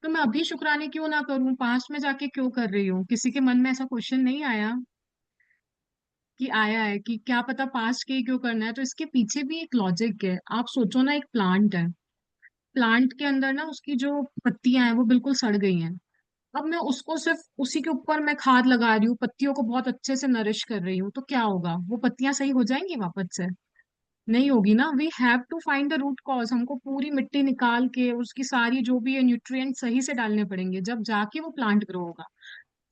तो मैं अभी शुक्राने क्यों ना करूं? पास्ट में जाके क्यों कर रही हूँ? किसी के मन में ऐसा क्वेश्चन नहीं आया कि आया है कि क्या पता पास्ट के ही क्यों करना है? तो इसके पीछे भी एक लॉजिक है। आप सोचो ना, एक प्लांट है, प्लांट के अंदर ना उसकी जो पत्तियां हैं वो बिल्कुल सड़ गई हैं। अब मैं उसको सिर्फ उसी के ऊपर मैं खाद लगा रही हूँ, पत्तियों को बहुत अच्छे से नरिश कर रही हूँ, तो क्या होगा? वो पत्तियां सही हो जाएंगी वापस से? नहीं होगी ना। We have to find the root cause. हमको पूरी मिट्टी निकाल के उसकी सारी जो भी है न्यूट्रिएंट सही से डालने पड़ेंगे, जब जाके वो प्लांट ग्रो होगा।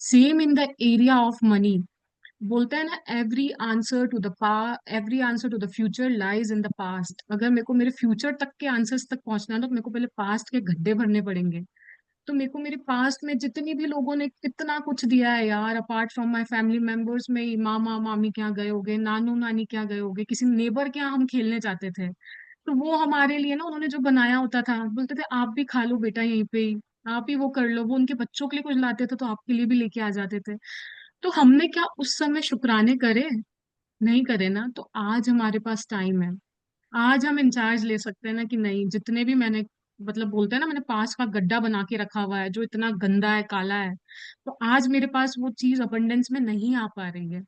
Same in the area of money. बोलते हैं ना, every answer to the future lies in the past. अगर मेरे को मेरे फ्यूचर तक के आंसर्स तक पहुंचना है, तो मेरे को पहले पास्ट के गड्ढे भरने पड़ेंगे। तो मेरे को मेरे पास्ट में जितनी भी लोगों ने कितना कुछ दिया है यार, apart from my family members में ही, मामा मामी के यहाँ गए होगे, नानू नानी के यहाँ गए होगे, किसी नेबर के यहाँ हम खेलने जाते थे, तो वो हमारे लिए ना, उन्होंने जो बनाया होता था, बोलते थे आप भी खा लो बेटा यहीं पे ही, आप ही वो कर लो। वो उनके बच्चों के लिए कुछ लाते थे तो आपके लिए भी लेके आ जाते थे। तो हमने क्या उस समय शुक्राने करे? नहीं करे ना। तो आज हमारे पास टाइम है, आज हम इंचार्ज ले सकते हैं ना कि नहीं, जितने भी मैंने, मतलब बोलते हैं ना, मैंने पास का गड्ढा बना के रखा हुआ है जो इतना गंदा है, काला है, तो आज मेरे पास वो चीज अबंडेंस में नहीं आ पा रही है।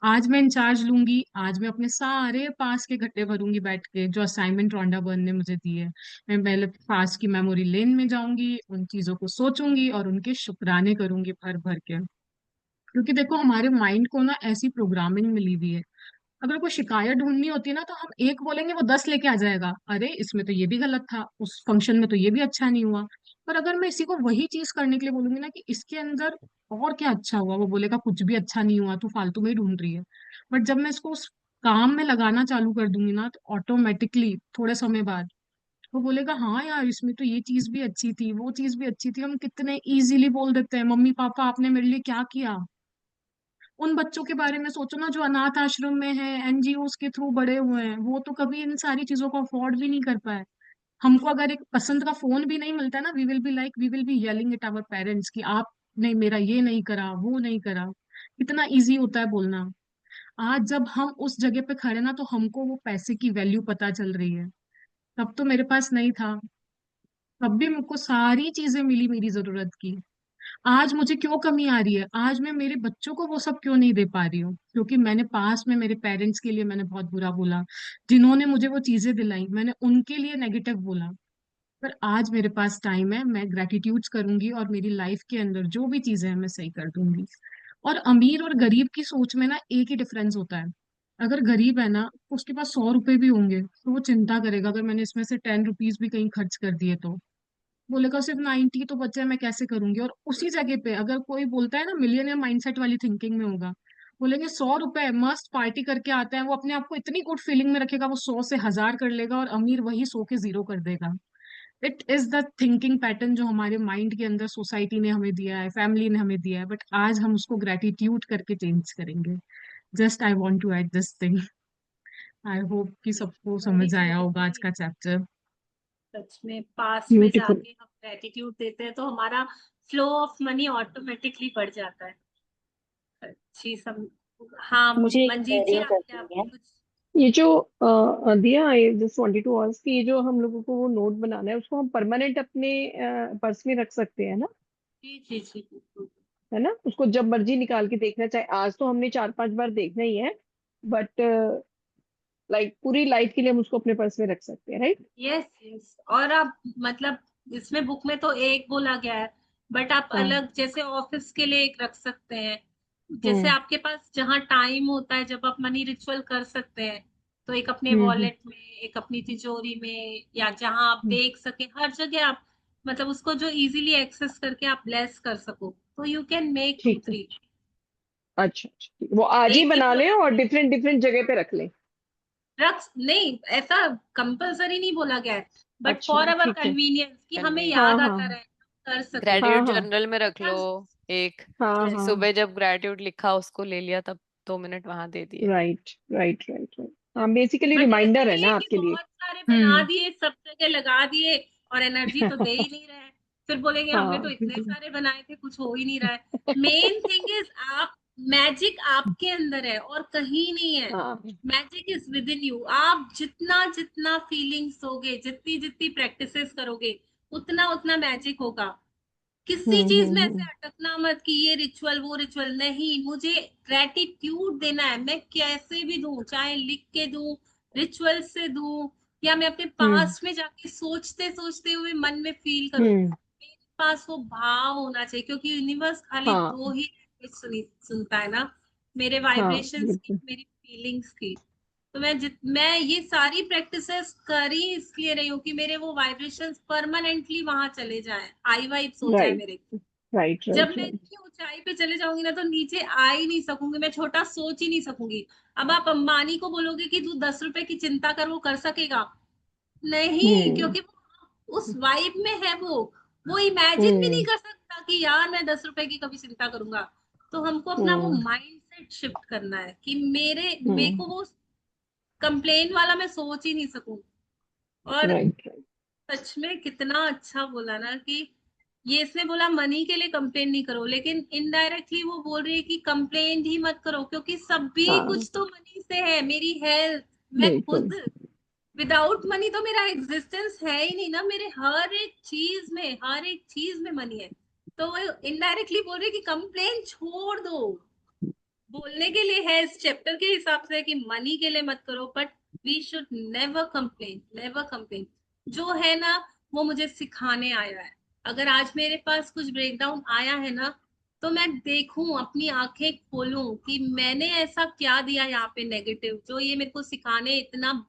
आज मैं इंचार्ज लूंगी, आज मैं अपने सारे पास के गड्ढे भरूंगी बैठ के, जो असाइनमेंट रोंडा बर्न ने मुझे दी है। मैं पहले पास की मेमोरी लेन में जाऊंगी, उन चीजों को सोचूंगी और उनके शुक्राने करूंगी भर भर के। क्योंकि देखो हमारे माइंड को ना ऐसी प्रोग्रामिंग मिली हुई है, अगर कोई शिकायत ढूंढनी होती है ना तो हम एक बोलेंगे वो 10 लेके आ जाएगा, अरे इसमें तो ये भी गलत था, उस फंक्शन में तो ये भी अच्छा नहीं हुआ। पर अगर मैं इसी को वही चीज करने के लिए बोलूंगी ना कि इसके अंदर और क्या अच्छा हुआ, वो बोलेगा कुछ भी अच्छा नहीं हुआ, तू फालतू में ही ढूंढ रही है। बट जब मैं इसको उस काम में लगाना चालू कर दूंगी ना, तो ऑटोमेटिकली थोड़े समय बाद वो बोलेगा हाँ यार इसमें तो ये चीज भी अच्छी थी, वो चीज भी अच्छी थी। हम कितने इजीली बोल देते हैं, मम्मी पापा आपने मेरे लिए क्या किया। उन बच्चों के बारे में सोचो ना जो अनाथ आश्रम में है, एनजीओस के थ्रू बड़े हुए हैं, वो तो कभी इन सारी चीजों को अफोर्ड भी नहीं कर पाए। हमको अगर एक पसंद का फोन भी नहीं मिलता है ना, we will be yelling at our parents कि आप नहीं, मेरा ये नहीं करा, वो नहीं करा। कितना इजी होता है बोलना। आज जब हम उस जगह पे खड़े ना, तो हमको वो पैसे की वैल्यू पता चल रही है। तब तो मेरे पास नहीं था, तब भी मुझको सारी चीजें मिली मेरी जरूरत की। आज मुझे क्यों कमी आ रही है, आज मैं मेरे बच्चों को वो सब क्यों नहीं दे पा रही हूँ, क्योंकि मैंने पास में मेरे पेरेंट्स के लिए मैंने बहुत बुरा बोला, जिन्होंने मुझे वो चीजें दिलाई मैंने उनके लिए नेगेटिव बोला। पर आज मेरे पास टाइम है, मैं ग्रेटिट्यूड करूंगी और मेरी लाइफ के अंदर जो भी चीजें हैं मैं सही कर दूंगी। और अमीर और गरीब की सोच में ना एक ही डिफरेंस होता है। अगर गरीब है ना, उसके पास 100 रुपए भी होंगे तो वो चिंता करेगा अगर मैंने इसमें से 10 रुपीज भी कहीं खर्च कर दिए तो। बोलेगा सिर्फ 90 तो बचा है, मैं कैसे करूंगी। और उसी जगह पे अगर कोई बोलता है ना, मिलियनर माइंडसेट वाली थिंकिंग में होगा, बोलेंगे 100 रुपए मस्त पार्टी करके आता है, वो अपने आप को इतनी गुड फीलिंग में रखेगा, वो 100 से 1000 कर लेगा, और अमीर वही 100 के 0 कर देगा। It is the thinking pattern जो हमारे माइंड के अंदर सोसाइटी ने हमें दिया है, फैमिली ने हमें दिया है। बट आज हम उसको ग्रेटिट्यूड करके चेंज करेंगे। Just I want to add this thing. I hope कि सबको वेरी समझ आया होगा आज ब्यूटीफुली। का चैप्टर। सच में पास्ट में ब्यूटीफुल। जाके हम ग्रेटिट्यूड देते हैं तो हमारा फ्लो ऑफ मनी ऑटोमेटिकली बढ़ जाता है। अच्छी सम हाँ, मुझे एक मंजीत जी क्वेरी आप क्या करनी है। कुछ। ये जो दिया, I just wanted to ask कि ये जो हम लोगों को वो नोट बनाना है उसको हम परमानेंट अपने पर्स में रख सकते हैं ना? जी जी जी बिल्कुल। है ना? उसको जब मर्जी निकाल के देखना चाहे, आज तो हमने 4-5 बार देखना ही है, बट लाइक पूरी लाइफ के लिए हम उसको अपने पर्स में रख सकते हैं, राइट? यस यस, और आप मतलब इसमें बुक में तो एक बोला गया है, बट आप हाँ। अलग जैसे ऑफिस के लिए एक रख सकते हैं। जैसे हम्म। आपके पास जहाँ टाइम होता है जब आप मनी रिचुअल कर सकते हैं, तो एक अपने हम्म। वॉलेट में, एक अपनी तिजोरी में, या जहाँ आप हम्म। देख सके हर जगह आप मतलब उसको जो इजीली एक्सेस करके आप ब्लेस कर सको, तो यू कैन मेक टू ठीक है। थ्री अच्छा अच्छा, ठीक। वो आज ही एक ही बना लें बोला और गया है। डिफरेंट डिफरेंट जगह पे रख लें? रख नहीं, ऐसा कंपलसरी नहीं बोला गया है, बट अच्छा, फॉर अवर ठीक है। कन्वीनियंस कि हमें कन्वीनियंस। हाँ याद हाँ आता रहे, कर सके। हाँ ग्रेटिट्यूड हाँ जनरल में रख लो बिकॉज एक, हाँ यस, सुबह हाँ। जब ग्रेटिट्यूड लिखा उसको ले लिया तब 2 मिनट वहां दे दिए। Right right right right. हाँ, बेसिकली बट ऐसे रिमाइंडर है नहीं है ना कि आपके लिए। बहुत सारे बना हम्म। दिए सब जगह लगा दिए और एनर्जी तो दे ही नहीं रहे, फिर बोलेंगे हमने तो हाँ। इतने सारे बनाए थे कुछ हो ही नहीं रहा है। मेन थिंग इज आप, मैजिक आपके अंदर है और कहीं नहीं है। हाँ। Magic is with in you. आप जितना जितना फीलिंग्स होगे, जितनी जितनी प्रैक्टिसेस करोगे, उतना उतना मैजिक होगा। किसी चीज में ऐसे हम्म। अटकना मत कि ये रिचुअल वो रिचुअल नहीं, मुझे ग्रेटिट्यूड देना है, मैं कैसे भी दूं, चाहे लिख के दूं, रिचुअल से दूं, या मैं अपने हम्म। पास में जाके सोचते सोचते हुए मन में फील करूं। हम्म। मेरे पास वो भाव होना चाहिए, क्योंकि यूनिवर्स खाली हाँ दो ही language सुनता है ना, मेरे हाँ, वाइब्रेशंस की, बिल्कुल। मेरी फीलिंग्स की। तो मैं ये सारी प्रैक्टिसेस करी इसलिए रही हूँ कि मेरे वो वाइब्रेशंस परमानेंटली वहां चले जाएं, हाई वाइब्स हो जाए राइट मेरे। राइट जब राइट मैं राइट। इतनी ऊंचाई पे चले जाऊंगी ना तो नीचे आ ही नहीं सकूंगी, मैं छोटा सोच ही नहीं सकूंगी। अब आप अंबानी को बोलोगे कि तू 10 रुपए की चिंता कर, वो कर सकेगा? नहीं, हम्म। क्योंकि वो उस वाइब में है, वो इमेजिन भी नहीं हम्म। कर सकता कि यार मैं 10 रुपए की कभी चिंता करूंगा। तो हमको अपना वो हम्म। माइंडसेट शिफ्ट करना है कि मेरे हम्म। को वो कंप्लेन वाला मैं सोच ही नहीं सकूं। और राइट राइट। सच में कितना अच्छा बोला ना कि ये इसने बोला मनी के लिए कंप्लेन नहीं करो, लेकिन इनडायरेक्टली वो बोल रही है कि कंप्लेन ही मत करो, क्योंकि सभी हाँ, कुछ तो मनी से है। मेरी हेल्थ, मैं बिल्कुल। खुद, विदाउट मनी तो मेरा एग्जिस्टेंस है ही नहीं ना। मेरे हर एक चीज में मनी है। तो वो इनडायरेक्टली बोल रही है कि कंप्लेन छोड़ दो, बोलने के लिए है इस चैप्टर के हिसाब से कि मनी के लिए मत करो, but we should never complain, never complain. जो है ना वो मुझे सिखाने आया है। अगर आज मेरे पास कुछ ब्रेकडाउन आया है ना, तो मैं देखूं, अपनी आंखें खोलूं कि मैंने ऐसा क्या दिया यहाँ पे नेगेटिव, जो ये मेरे को सिखाने इतना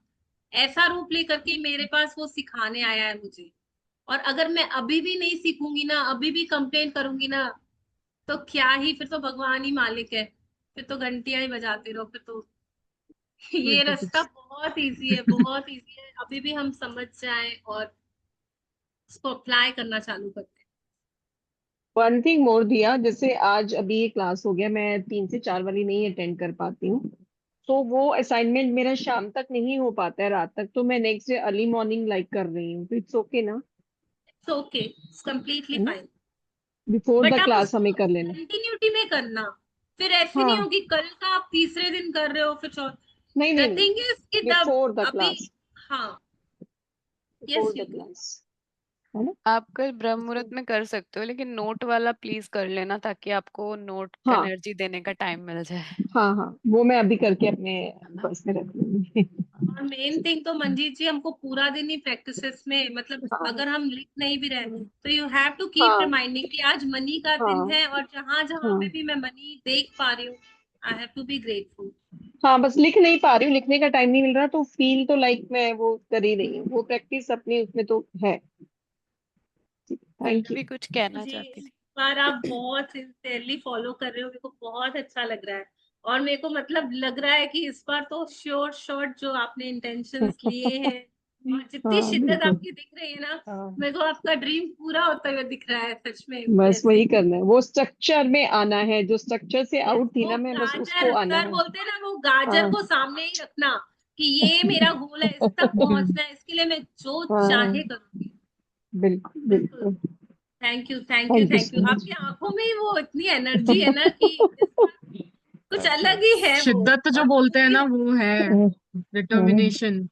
ऐसा रूप लेकर के मेरे पास वो सिखाने आया है मुझे। और अगर मैं अभी भी नहीं सीखूंगी ना, अभी भी कंप्लेन करूंगी ना, तो क्या ही, फिर तो भगवान ही मालिक है, फिर तो घंटियां ही बजाते रहो, फिर तो ये रास्ता बहुत इजी है, बहुत इजी है। अभी भी हम समझ जाए और उसको अप्लाई करना चालू करते हैं। वन थिंग मोर दिया, जैसे आज अभी ये क्लास हो गया, मैं 3 से 4 वाली नहीं अटेंड कर पाती हूँ, तो वो असाइनमेंट मेरा शाम तक नहीं हो पाता है, रात तक, तो मैं next day early morning like कर रही हूँ, तो इट्स ओके ना? इट्स ओके, इट्स कम्प्लीटली है ना? फाइन। बिफोर बट द आप क्लास उसको हमें कर लेना। कंटिन्यूटी में करना, फिर ऐसे नहीं हाँ, होगी कल का आप तीसरे दिन कर रहे हो फिर चौथ। नहीं द नहीं नहीं, थिंग इज कि तब बिफोर द अभी, क्लास, हाँ, before yes the you can. Class, है ना? आप कल ब्रह्म मुहूर्त Before- में कर सकते हो, लेकिन नोट वाला प्लीज कर लेना, ताकि आपको नोट का हाँ एनर्जी देने का टाइम मिल जाए। हाँ हाँ, वो मैं अभी करके अपने है ना? पर्स में रख लूंगी। और मेन थिंग तो मंजीत जी, हमको पूरा दिन ही प्रैक्टिसेस में, मतलब हाँ अगर हम लिख नहीं भी रहे तो यू हैव टू कीप हाँ रिमाइंडिंग कि आज मनी का दिन हाँ है, और जहां जहां पे हाँ भी मैं मनी देख पा रही हूँ, I have to be grateful. हाँ, बस लिख नहीं पा रही हूँ, लिखने का टाइम नहीं मिल रहा, तो फील तो लाइक मैं वो कर ही रही हूँ, वो प्रैक्टिस अपनी उसमें तो है। मैं थैंक यू। भी कुछ कहना जी, चाहती इस थी। बार आप बहुत सिंसियरली फॉलो कर रहे हो, मेरे को बहुत अच्छा लग रहा है। और मेरे को मतलब लग रहा है कि इस बार तो श्योर शॉर्ट जो आपने इंटेंशंस लिए हैं, और जितनी हाँ शिद्दत बिल्कुल। आपकी दिख रही है ना, हाँ, मेरे को आपका ड्रीम पूरा होता हुआ दिख रहा है सच में बस वैसे। वही करना है, वो स्ट्रक्चर में आना है, जो स्ट्रक्चर से Yes, आउट थी वो ना मैं, बस उसको गाजर आना सर है। बोलते हैं ना, वो गाजर हाँ को सामने ही रखना कि ये मेरा गोल है, इस तक पहुंचना है, इसके लिए मैं जो चाहे हाँ, करूंगी। बिल्कुल बिल्कुल। बिल्कुल। Thank you, thank you, thank you thank so you. Much. आपकी आंखों में ही वो इतनी एनर्जी है ना कि इस बार कुछ अलग ही है वो। शिद्दत जो और बोलते हैं पूरी, ना वो है, डिटर्मिनेशन।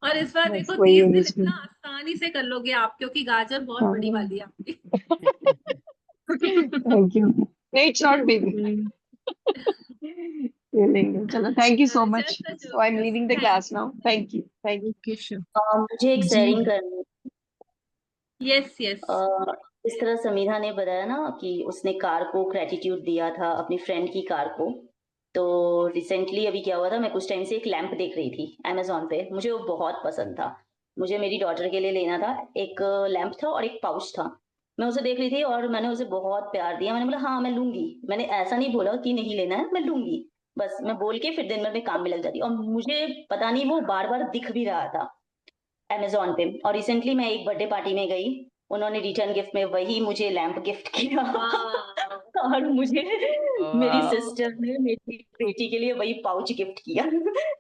और इस बार बस देखो वही 30 दिन होनी इतना चाहिए। आसानी से कर लोगे आप, क्योंकि गाजर बहुत बड़ी हाँ, वाली है आपकी। Thank you. नहीं, इट्स नॉट बेबी। लेंगे, चलो, thank you so much, just a so joke, I am just leaving the thank class now, thank you, thank you. Okay sure. मुझे एक जी शेयरिंग करनी है। Yes yes. इस तरह समीरा ने बताया ना कि उसने कार को ग्रेटिट्यूड दिया था अपनी फ्रेंड की कार को। तो रिसेंटली अभी क्या हुआ था, मैं कुछ टाइम से एक लैंप देख रही थी अमेजोन पे, मुझे वो बहुत पसंद था। मुझे मेरी डॉटर के लिए लेना था, एक लैंप था और एक पाउच था। मैं उसे देख रही थी और मैंने उसे बहुत प्यार दिया, मैंने बोला हाँ मैं लूंगी। मैंने ऐसा नहीं बोला कि नहीं लेना है, मैं लूंगी। बस मैं बोल के फिर दिन भर में काम में लग जाती, और मुझे पता नहीं वो बार बार दिख भी रहा था अमेजोन पे। और रिसेंटली मैं एक बर्थडे पार्टी में गई, उन्होंने रिटर्न गिफ्ट में वही मुझे लैंप गिफ्ट किया। और मुझे मेरी वाह। सिस्टर ने मेरी बेटी के लिए वही पाउच गिफ्ट किया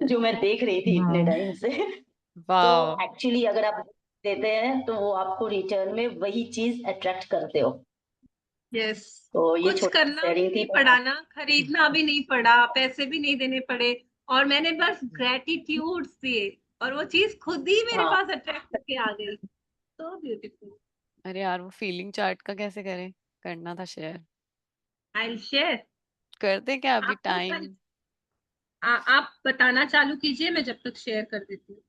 जो मैं देख रही थी इतने वाह। टाइम से। तो वाह। एक्चुअली अगर आप देते हैं तो वो आपको रिटर्न में वही चीज अट्रैक्ट करते हो। यस, तो ये कुछ छोटी करना भी शेयरिंग थी नहीं तो पड़ा ना, खरीदना भी नहीं पड़ा, पैसे भी नहीं देने पड़े, और मैंने बस ग्रेटिट्यूड दिए, और वो चीज खुद ही मेरे हाँ। पास अट्रैक्ट करके आ गई। So beautiful. अरे यार, वो फीलिंग चार्ट का कैसे करें? करना था शेयर। I will share. कर दे क्या अभी? आप वो टाइम। आप बताना चालू कीजिए, मैं जब तक शेयर कर देती हूँ।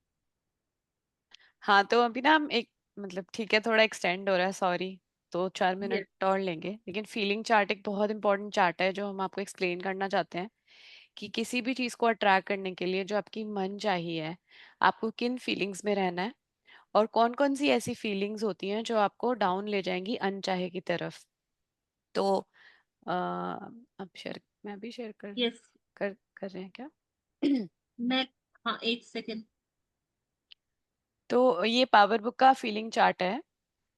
हाँ, तो अभी ना हम एक, मतलब ठीक है, थोड़ा एक्सटेंड हो रहा है, सॉरी, 2-4 मिनट यस। और लेंगे, लेकिन फीलिंग चार्ट एक बहुत इंपॉर्टेंट चार्ट है जो हम आपको एक्सप्लेन करना चाहते हैं कि किसी भी चीज को अट्रैक्ट करने के लिए जो आपकी मन चाहिए, आपको किन फीलिंग्स में रहना है, और कौन कौन सी ऐसी फीलिंग्स होती हैं जो आपको डाउन ले जाएंगी अनचाहे की तरफ। तो अब शेयर, मैं भी शेयर यस, कर रहे हैं क्या? मैं, हाँ, एक सेकेंड। तो ये पावर बुक का फीलिंग चार्ट है,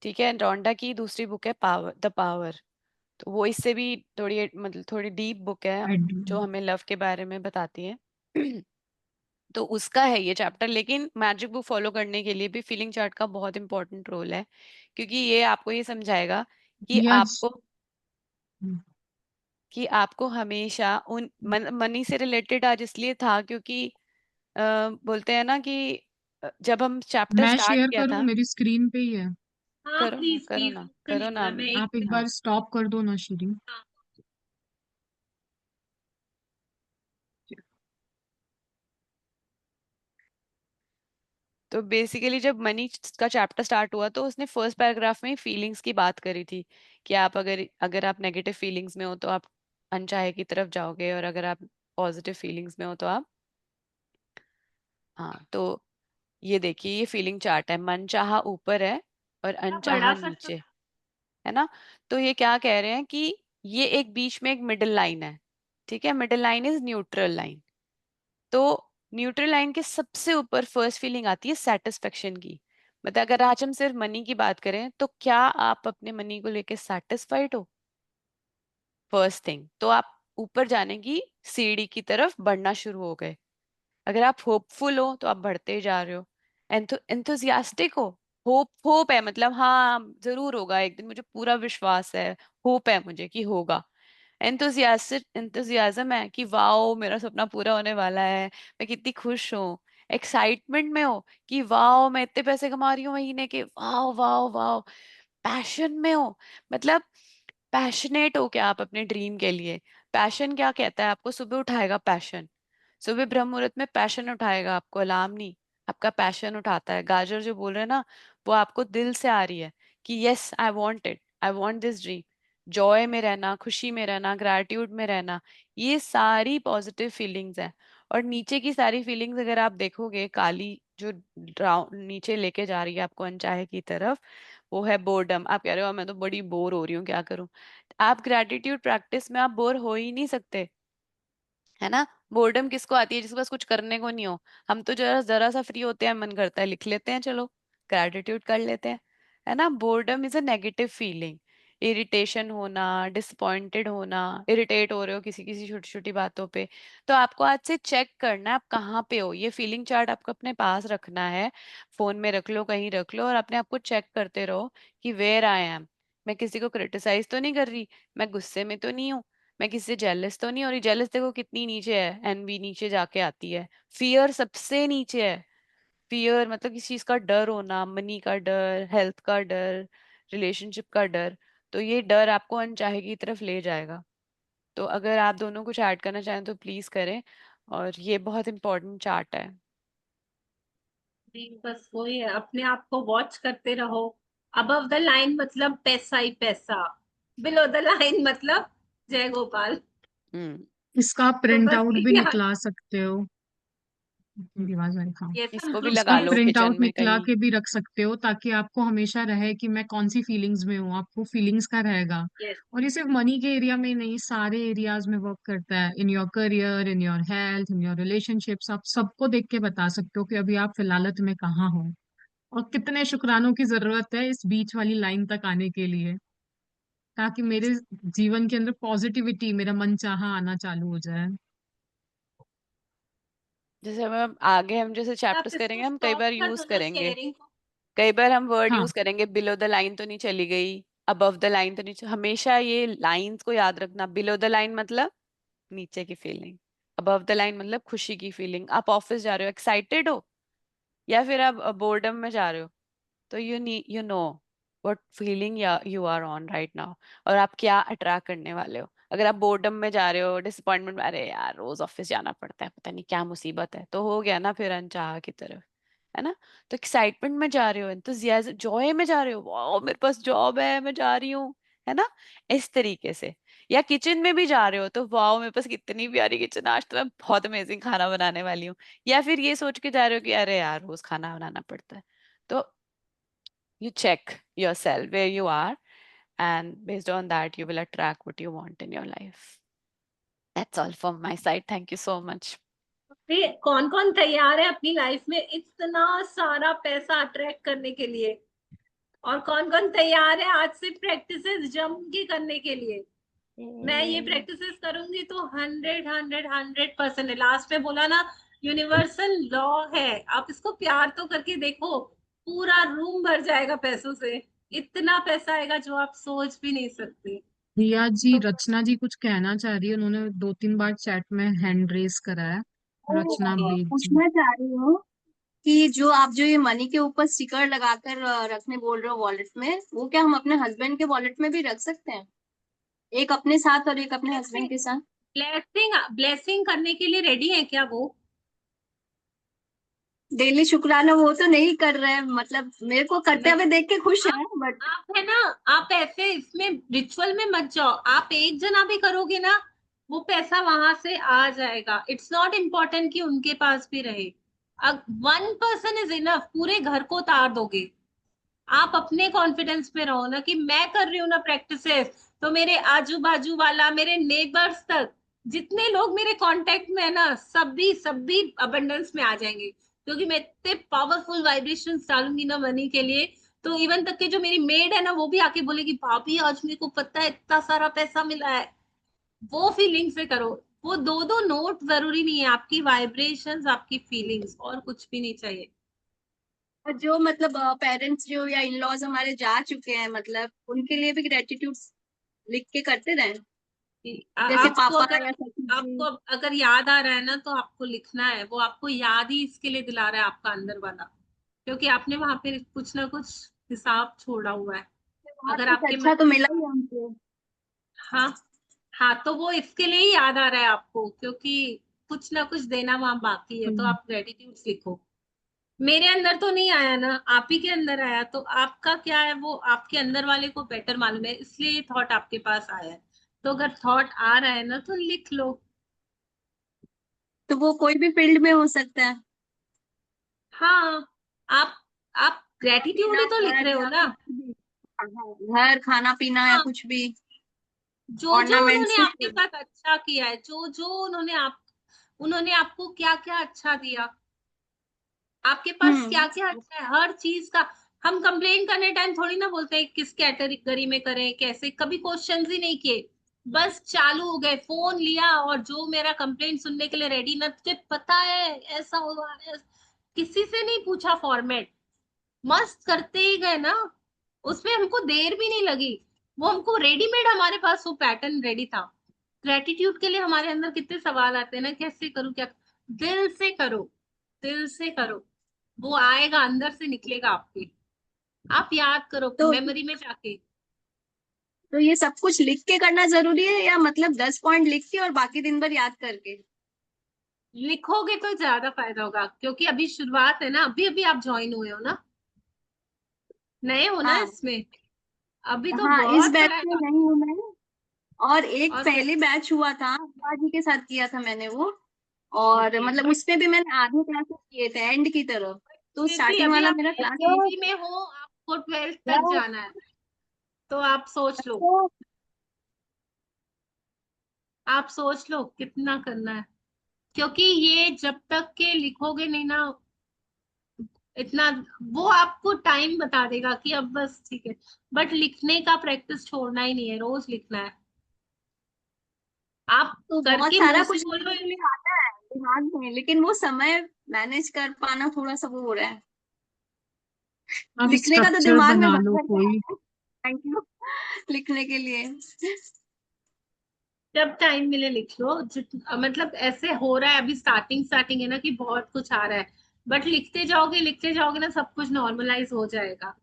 ठीक है। रोंडा की दूसरी बुक है पावर, द पावर। तो वो इससे भी थोड़ी, मतलब थोड़ी डीप बुक है, आई जो हमें लव के बारे में बताती है। तो उसका है ये चैप्टर, लेकिन मैजिक बुक फॉलो करने के लिए भी फीलिंग चार्ट का बहुत इंपॉर्टेंट रोल है, क्योंकि ये आपको ये समझाएगा कि यस। आपको हमेशा उन मनी से रिलेटेड आज इसलिए था क्योंकि बोलते हैं ना कि जब हम चैप्टर मैं स्टार्ट शेयर किया करूँ, था। मेरी स्क्रीन पे ही है। हाँ करो प्लीज करो प्लीज, ना, मुझसे नहीं करो हो ना रहा, मैं अभी। एक आप एक हाँ, बार स्टॉप कर दो ना श्री। हाँ, तो बेसिकली जब मनी का चैप्टर स्टार्ट हुआ तो उसने फर्स्ट पैराग्राफ में फीलिंग्स की बात करी थी कि आप अगर अगर आप नेगेटिव फीलिंग्स में हो तो आप अनचाहे की तरफ जाओगे, और अगर आप पॉजिटिव फीलिंग्स में हो तो आप, हाँ, तो ये देखिए ये फीलिंग चार्ट है, मन चाहा ऊपर है और बड़ा अनचाहा सा नीचे, है ना। तो ये क्या कह रहे हैं कि ये एक बीच में एक मिडिल लाइन है, ठीक है, middle line is neutral line. तो न्यूट्रल लाइन के सबसे ऊपर फर्स्ट फीलिंग आती है सेटिस्फेक्शन की। मतलब अगर आज हम सिर्फ मनी की बात करें तो क्या आप अपने मनी को लेके सेटिस्फाइड हो? फर्स्ट थिंग तो आप ऊपर जाने की सीढ़ी की तरफ बढ़ना शुरू हो गए। अगर आप होपफुल हो तो आप बढ़ते जा रहे हो, एंथुसियास्टिक हो, होप है, मतलब हाँ जरूर होगा एक दिन, मुझे पूरा विश्वास है, होप है मुझे कि होगा। एंथुसियाज्म है कि वाओ मेरा सपना पूरा होने वाला है, मैं कितनी खुश हूँ। एक्साइटमेंट में हो कि वाओ मैं इतने पैसे कमा रही हूँ महीने के, वाओ वाओ वाओ। पैशन में हो, मतलब पैशनेट हो क्या आप अपने ड्रीम के लिए? पैशन क्या कहता है आपको? सुबह उठाएगा पैशन, सुबह ब्रह्म मुहूर्त में पैशन उठाएगा आपको, अलार्म नहीं, आपका पैशन उठाता है। गाजर जो बोल रहे हैं ना, वो आपको दिल से आ रही है कि yes I want it, I want this dream. Joy में रहना, खुशी में रहना, ग्रैटिट्यूड में रहना, ये सारी पॉजिटिव फीलिंग्स हैं। और नीचे की सारी फीलिंग्स अगर आप देखोगे, काली जो नीचे लेके जा रही है आपको अनचाहे की तरफ, वो है बोर्डम। आप कह रहे हो मैं तो बड़ी बोर हो रही हूँ, क्या करूं? आप ग्रैटिट्यूड प्रैक्टिस में आप बोर हो ही नहीं सकते, है ना। बोर्डम किसको आती है? जिसके पास कुछ करने को नहीं हो। हम तो जरा जरा सा फ्री होते हैं, मन करता है लिख लेते हैं, चलो ग्रैटिट्यूड कर लेते हैं, है ना। Boredom is a negative feeling. Irritation होना, डिसअपॉइंटेड होना, इरिटेट हो रहे हो किसी किसी छोटी छोटी बातों पे, तो आपको आज से चेक करना है आप कहाँ पे हो। ये फीलिंग चार्ट आपको अपने पास रखना है, फोन में रख लो, कहीं रख लो, और अपने आप को चेक करते रहो कि वेयर आई एम। मैं किसी को क्रिटिसाइज तो नहीं कर रही, मैं गुस्से में तो नहीं हूँ, मैं किसी से जेलस तो नहीं हो रही। जेलस देखो कितनी नीचे है, एनवी नीचे जाके आती है। फियर सबसे नीचे है। फियर मतलब किसी चीज का डर होना, मनी का डर, हेल्थ का डर, रिलेशनशिप का डर। तो ये डर आपको अनचाहे की तरफ ले जाएगा। तो अगर आप दोनों कुछ ऐड करना चाहें तो प्लीज करें, और ये बहुत इंपॉर्टेंट चार्ट है। जी, बस वही है, अपने आप को वॉच करते रहो। अबव द लाइन मतलब पैसा ही पैसा, बिलो द लाइन मतलब जय गोपाल। हम्म। इसका तो प्रिंट बस आउट भी ये निकला सकते हो। हम्म, मेरी आवाज आ रही, हाँ। ये इसको भी इसका लगा ये लो प्रिंट किचन आउट में निकला कहीं। के भी रख सकते हो ताकि आपको हमेशा रहे कि मैं कौन सी फीलिंग्स में हूँ, आपको फीलिंग्स का रहेगा। यस। और ये सिर्फ मनी के एरिया में ही नहीं, सारे एरियाज में वर्क करता है। In your career, in your health, in your relationships, आप सबको देख के बता सकते हो कि अभी आप फिलहालत में कहाँ हो और कितने शुक्रानों की जरूरत है इस बीच वाली लाइन तक आने के लिए, ताकि मेरे जीवन के अंदर पॉजिटिविटी, मेरा मन चाहा आना चालू हो जाए। जैसे हम आगे हम जैसे आप चैप्टर्स इसको करेंगे हम कई स्टॉप बार कर यूज दो ना करेंगे, शेयरिंग को। कई बार हम वर्ड हाँ, यूज करेंगे, बिलो द लाइन तो नहीं चली गई, अबव द लाइन तो नहीं हमेशा ये लाइंस को याद रखना। बिलो द लाइन मतलब नीचे की फीलिंग, अबव द लाइन मतलब खुशी की फीलिंग। आप ऑफिस जा रहे हो, एक्साइटेड हो, या फिर आप बोर्डम में जा रहे हो, तो you know what feeling you are on right now, और आप क्या अट्रैक्ट करने वाले हो। अगर आप बोर्डम में जा रहे हो, डिसअपॉइंटमेंट में, अरे यार रोज ऑफिस जाना पड़ता है, पता नहीं क्या मुसीबत है, तो हो गया ना फिर अनचाहा की तरफ, है ना। तो एक्साइटमेंट में जा रहे हो, एंथुसियाज्म, जॉय में जा रहे हो, वाओ मेरे पास जॉब है, मैं जा रही हूँ, है ना, इस तरीके से। या किचन में भी जा रहे हो तो वाओ मेरे पास कितनी प्यारी किचन, आज तो मैं बहुत अमेजिंग खाना बनाने वाली हूँ। या फिर ये सोच के जा रहे हो कि अरे यार रोज खाना बनाना पड़ता है। तो you check yourself where you are, and based on that you will attract what you want in your life. That's all from my side. Thank you so much. कौन कौन तैयार है अपनी लाइफ में इतना सारा पैसा अट्रैक्ट करने के लिए, और कौन कौन तैयार है आज से प्रैक्टिसेस जम के करने के लिए? मैं ये प्रैक्टिसेस करूंगी तो 100% है। लास्ट में बोला ना, यूनिवर्सल लॉ है। आप इसको प्यार तो करके देखो, पूरा रूम भर जाएगा पैसों से। इतना पैसा आएगा जो आप सोच भी नहीं सकते। रिया जी, तो रचना जी कुछ कहना चाह रही है, उन्होंने 2-3 बार चैट में हैंड रेस करा है। रचना बेग जी। पूछना चाह रही हूँ कि जो आप जो ये मनी के ऊपर स्टिकर लगाकर रखने बोल रहे हो वॉलेट में, वो क्या हम अपने हस्बैंड के वॉलेट में भी रख सकते हैं? एक अपने साथ और एक अपने हस्बैंड के साथ। ब्लेसिंग ब्लेसिंग करने के लिए रेडी है क्या वो? डेली शुक्राना वो तो नहीं कर रहे हैं, मतलब मेरे को करते नहीं, हुए देख के खुश है, बट आप है ना, आप ऐसे इसमें रिचुअल में मत जाओ। आप एक जना भी करोगे ना, वो पैसा वहां से आ जाएगा। इट्स नॉट इम्पोर्टेंट कि उनके पास भी रहे। अब 1 पर्सन इज इनफ, पूरे घर को उतार दोगे। आप अपने कॉन्फिडेंस में रहो ना कि मैं कर रही हूँ ना प्रैक्टिसेस, तो मेरे आजू बाजू वाला, मेरे नेबर्स तक, जितने लोग मेरे कांटेक्ट में है ना, सब भी अबंडेंस में आ जाएंगे। क्योंकि मैं इतने पावरफुल वाइब्रेशंस डालूंगी ना मनी के लिए, तो इवन तक के जो मेरी मेड है ना, वो भी आके बोलेगी भाभी आज मेरे को पता है इतना सारा पैसा मिला है। वो फीलिंग से करो। वो दो दो नोट जरूरी नहीं है, आपकी वाइब्रेशंस, आपकी फीलिंग्स, और कुछ भी नहीं चाहिए। जो मतलब पेरेंट्स जो या इन लॉज हमारे जा चुके हैं, मतलब उनके लिए भी ग्रेटिट्यूड लिख के करते रहे, जैसे आपको पापा अगर या ससुर आपको जी। अगर याद आ रहा है ना, तो आपको लिखना है। वो आपको याद ही इसके लिए दिला रहा है, आपका अंदर वाला। क्योंकि आपने वहां पे कुछ ना कुछ हिसाब छोड़ा हुआ है। बहुत अगर कुछ आपके मन अच्छा तो में मिला ही हमको। हाँ, हाँ, तो वो इसके लिए ही याद आ रहा है आपको, क्योंकि कुछ ना कुछ देना वहां बाकी है। तो हम्म, आप ग्रेटिट्यूड लिखो। मेरे अंदर तो नहीं आया ना, आप ही के अंदर आया। तो आपका क्या है, वो आपके अंदर वाले को बेटर मालूम है, इसलिए ये थॉट आपके पास आया है। तो अगर थॉट आ रहा है ना, तो लिख लो। तो वो कोई भी फील्ड में हो सकता है, हाँ, आप आप ग्रेटिट्यूड पीना ही तो लिख घर रहे हो या ना। कुछ भी। हाँ, घर खाना पीना या हाँ, कुछ भी, जो जो ऑर्नामेंट्स उन्होंने कुछ आपके भी। साथ अच्छा किया है, जो जो उन्होंने आपको क्या क्या अच्छा दिया, आपके पास क्या क्या हम्म। अच्छा है, हर चीज का। हम कंप्लेन करने टाइम थोड़ी ना बोलते हैं किस कैटेगरी में करें, कैसे, कभी क्वेश्चंस ही नहीं किए। बस चालू हो गए, फोन लिया, और जो मेरा कंप्लेंट सुनने के लिए रेडी ना, तुझे पता है ऐसा हुआ है, किसी से नहीं पूछा फॉर्मेट, मस्त करते ही गए ना। उसमें हमको देर भी नहीं लगी। वो हमको रेडीमेड, हमारे पास वो पैटर्न रेडी था। ग्रेटिट्यूड के लिए हमारे अंदर कितने सवाल आते हैं ना, कैसे करूं, क्या। दिल से करो, दिल से करो। वो आएगा, अंदर से निकलेगा आपके। आप याद करो तो मेमोरी में जाके। तो ये सब कुछ लिख के करना जरूरी है, या मतलब 10 पॉइंट लिख के और बाकी दिन भर याद करके? लिखोगे तो ज्यादा फायदा होगा, क्योंकि अभी शुरुआत है ना, अभी अभी आप ज्वाइन हुए हो ना, नए हो ना हाँ। इसमें। अभी तो हाँ, इस बहुत बैच सारा में है। नहीं हूँ मैं। और एक और पहले बैच हुआ था, बाजी के साथ किया था मैंने वो। और ओके, मतलब बट उसमें भी मैंने आधे क्लासेस किए थे एंड की तरफ। तो फिर भी स्टार्टिंग अभी वाला आप मेरा क्लास केजी में हो, आपको 12th तक जाना है। तो आप सोच लो कितना करना है। क्योंकि ये जब तक के लिखोगे नहीं ना, इतना, वो आपको टाइम बता देगा कि अब बस ठीक है। बट लिखने का प्रैक्टिस छोड़ना ही नहीं है, रोज लिखना है। आप तो बहुत करके सारा मुंह से कुछ बोलो। लिखने के लिए आता है दिमाग में, लेकिन वो समय मैनेज कर पाना थोड़ा सा वो हो रहा है। आप लिखने का तो स्ट्रक्चर दिमाग में बना भर लो भर के कोई। आता है। Thank you. लिखने के लिए। जब टाइम मिले लिख लो। मतलब ऐसे हो रहा है, अभी स्टार्टिंग स्टार्टिंग है ना, कि बहुत कुछ आ रहा है। बट लिखते जाओगे ना, सब कुछ नॉर्मलाइज हो जाएगा।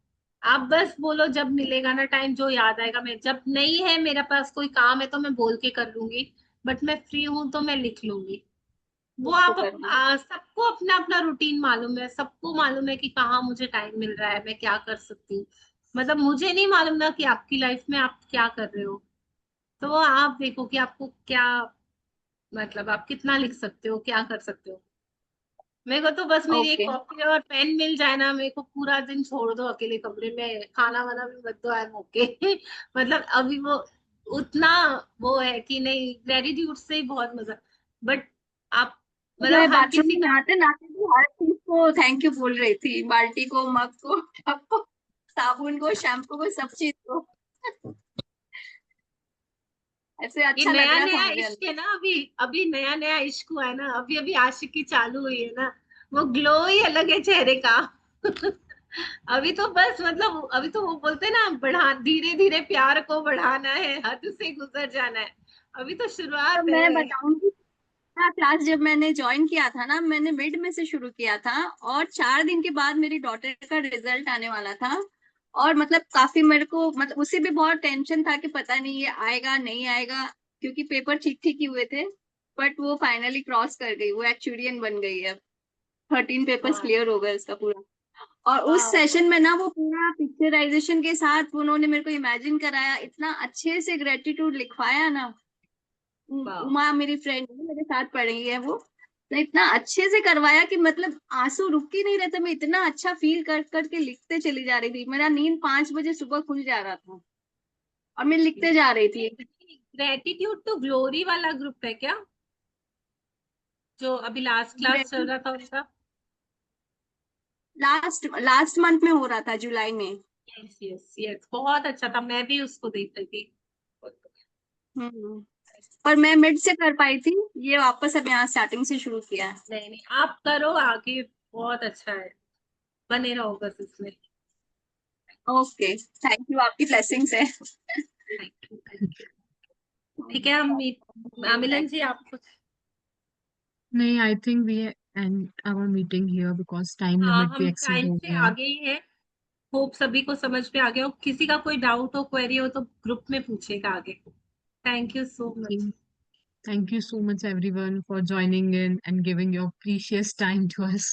आप बस बोलो जब मिलेगा ना टाइम, जो याद आएगा। मैं जब नहीं है मेरे पास कोई काम है तो मैं बोल के कर लूंगी, बट मैं फ्री हूं तो मैं लिख लूंगी। वो तो करना है। सबको अपना अपना रूटीन मालूम है, सबको मालूम है कि कहाँ मुझे टाइम मिल रहा है, मैं क्या कर सकती हूँ। मतलब मुझे नहीं मालूम ना कि आपकी लाइफ में आप क्या कर रहे हो। तो वो आप देखो कि आपको क्या, मतलब आप कितना लिख सकते हो, क्या कर सकते हो। मेरे को तो बस मेरी एक ओके। कॉपी और पेन मिल जाए ना, मेरे को पूरा दिन छोड़ दो अकेले कमरे में, खाना वाना भी मत दो, आई एम ओके। मतलब अभी वो उतना वो है कि नहीं, ग्रेटिट्यूड से ही बहुत मजा। बट आप, तो मैं मतलब हर बाथरूम किसी में का। नहाते नहाते भी हर चीज को थैंक यू बोल रही थी, बाल्टी को, मग को, टब को, साबुन को, शैम्पू को, सब चीज को। ऐसे ये अच्छा लग नया रहा था नया मुझे इश्क अंदर। है ना, अभी अभी नया नया इश्क हुआ है ना, अभी अभी आशिकी चालू हुई है ना। वो ग्लो ही अलग है चेहरे का। अभी तो बस, मतलब अभी तो वो बोलते हैं ना, बढ़ा धीरे धीरे प्यार को बढ़ाना है, हद से गुजर जाना है। अभी तो तो शुरुआत मैं है। बताऊंगी, क्लास जब मैंने ज्वाइन किया था ना, मैंने मिड में से शुरू किया था, और 4 दिन के बाद मेरी डॉटर का रिजल्ट आने वाला था। और मतलब काफी मेरे को, मतलब उसे भी बहुत टेंशन था कि पता नहीं ये आएगा नहीं आएगा, क्योंकि पेपर ठीक ठीक ही हुए थे। बट वो फाइनली क्रॉस कर गई, वो एक्चुरियन बन गई है। 13 पेपर्स Wow. क्लियर हो गए उसका पूरा। और उस Wow. सेशन में ना वो पूरा पिक्चराइजेशन के साथ उन्होंने मेरे को इमेजिन कराया, इतना अच्छे से ग्रेटिट्यूड लिखवाया ना। Wow. उमा मेरी फ्रेंड है, मेरे साथ पढ़ी है वो, तो इतना अच्छे से करवाया कि मतलब आंसू रुक ही नहीं रहे थे। मैं इतना अच्छा फील कर करके लिखते चली जा रही थी। मेरा नींद 5 बजे सुबह खुल जा रहा था और मैं लिखते जा रही थी। ग्रेटिट्यूड टू ग्लोरी वाला ग्रुप है क्या, जो अभी लास्ट क्लास चल रहा था उसका? लास्ट लास्ट मंथ में हो रहा था, जुलाई में। यस यस यस, बहुत अच्छा था, मैं भी उसको देख रही थी। हम्म। पर मैं मिड से कर पाई थी, ये वापस अब यहाँ स्टार्टिंग से शुरू किया है। नहीं नहीं, आप करो आगे, बहुत अच्छा है, बने रहो बस इसमें। ओके, थैंक यू, आपकी ब्लेसिंग्स है। Thank you. ठीक है, हम मिलन जी आप कुछ? नहीं, I think we end our meeting here because time हाँ, लिमिट भी हम एक्सीड टाइम हो से गया है। आगे ही है। होप सभी को समझ में आ गया हो। किसी का कोई डाउट हो, क्वेरी हो तो ग्रुप में पूछेगा आगे। Thank you so much. Thank you so much everyone for joining in and giving your precious time to us.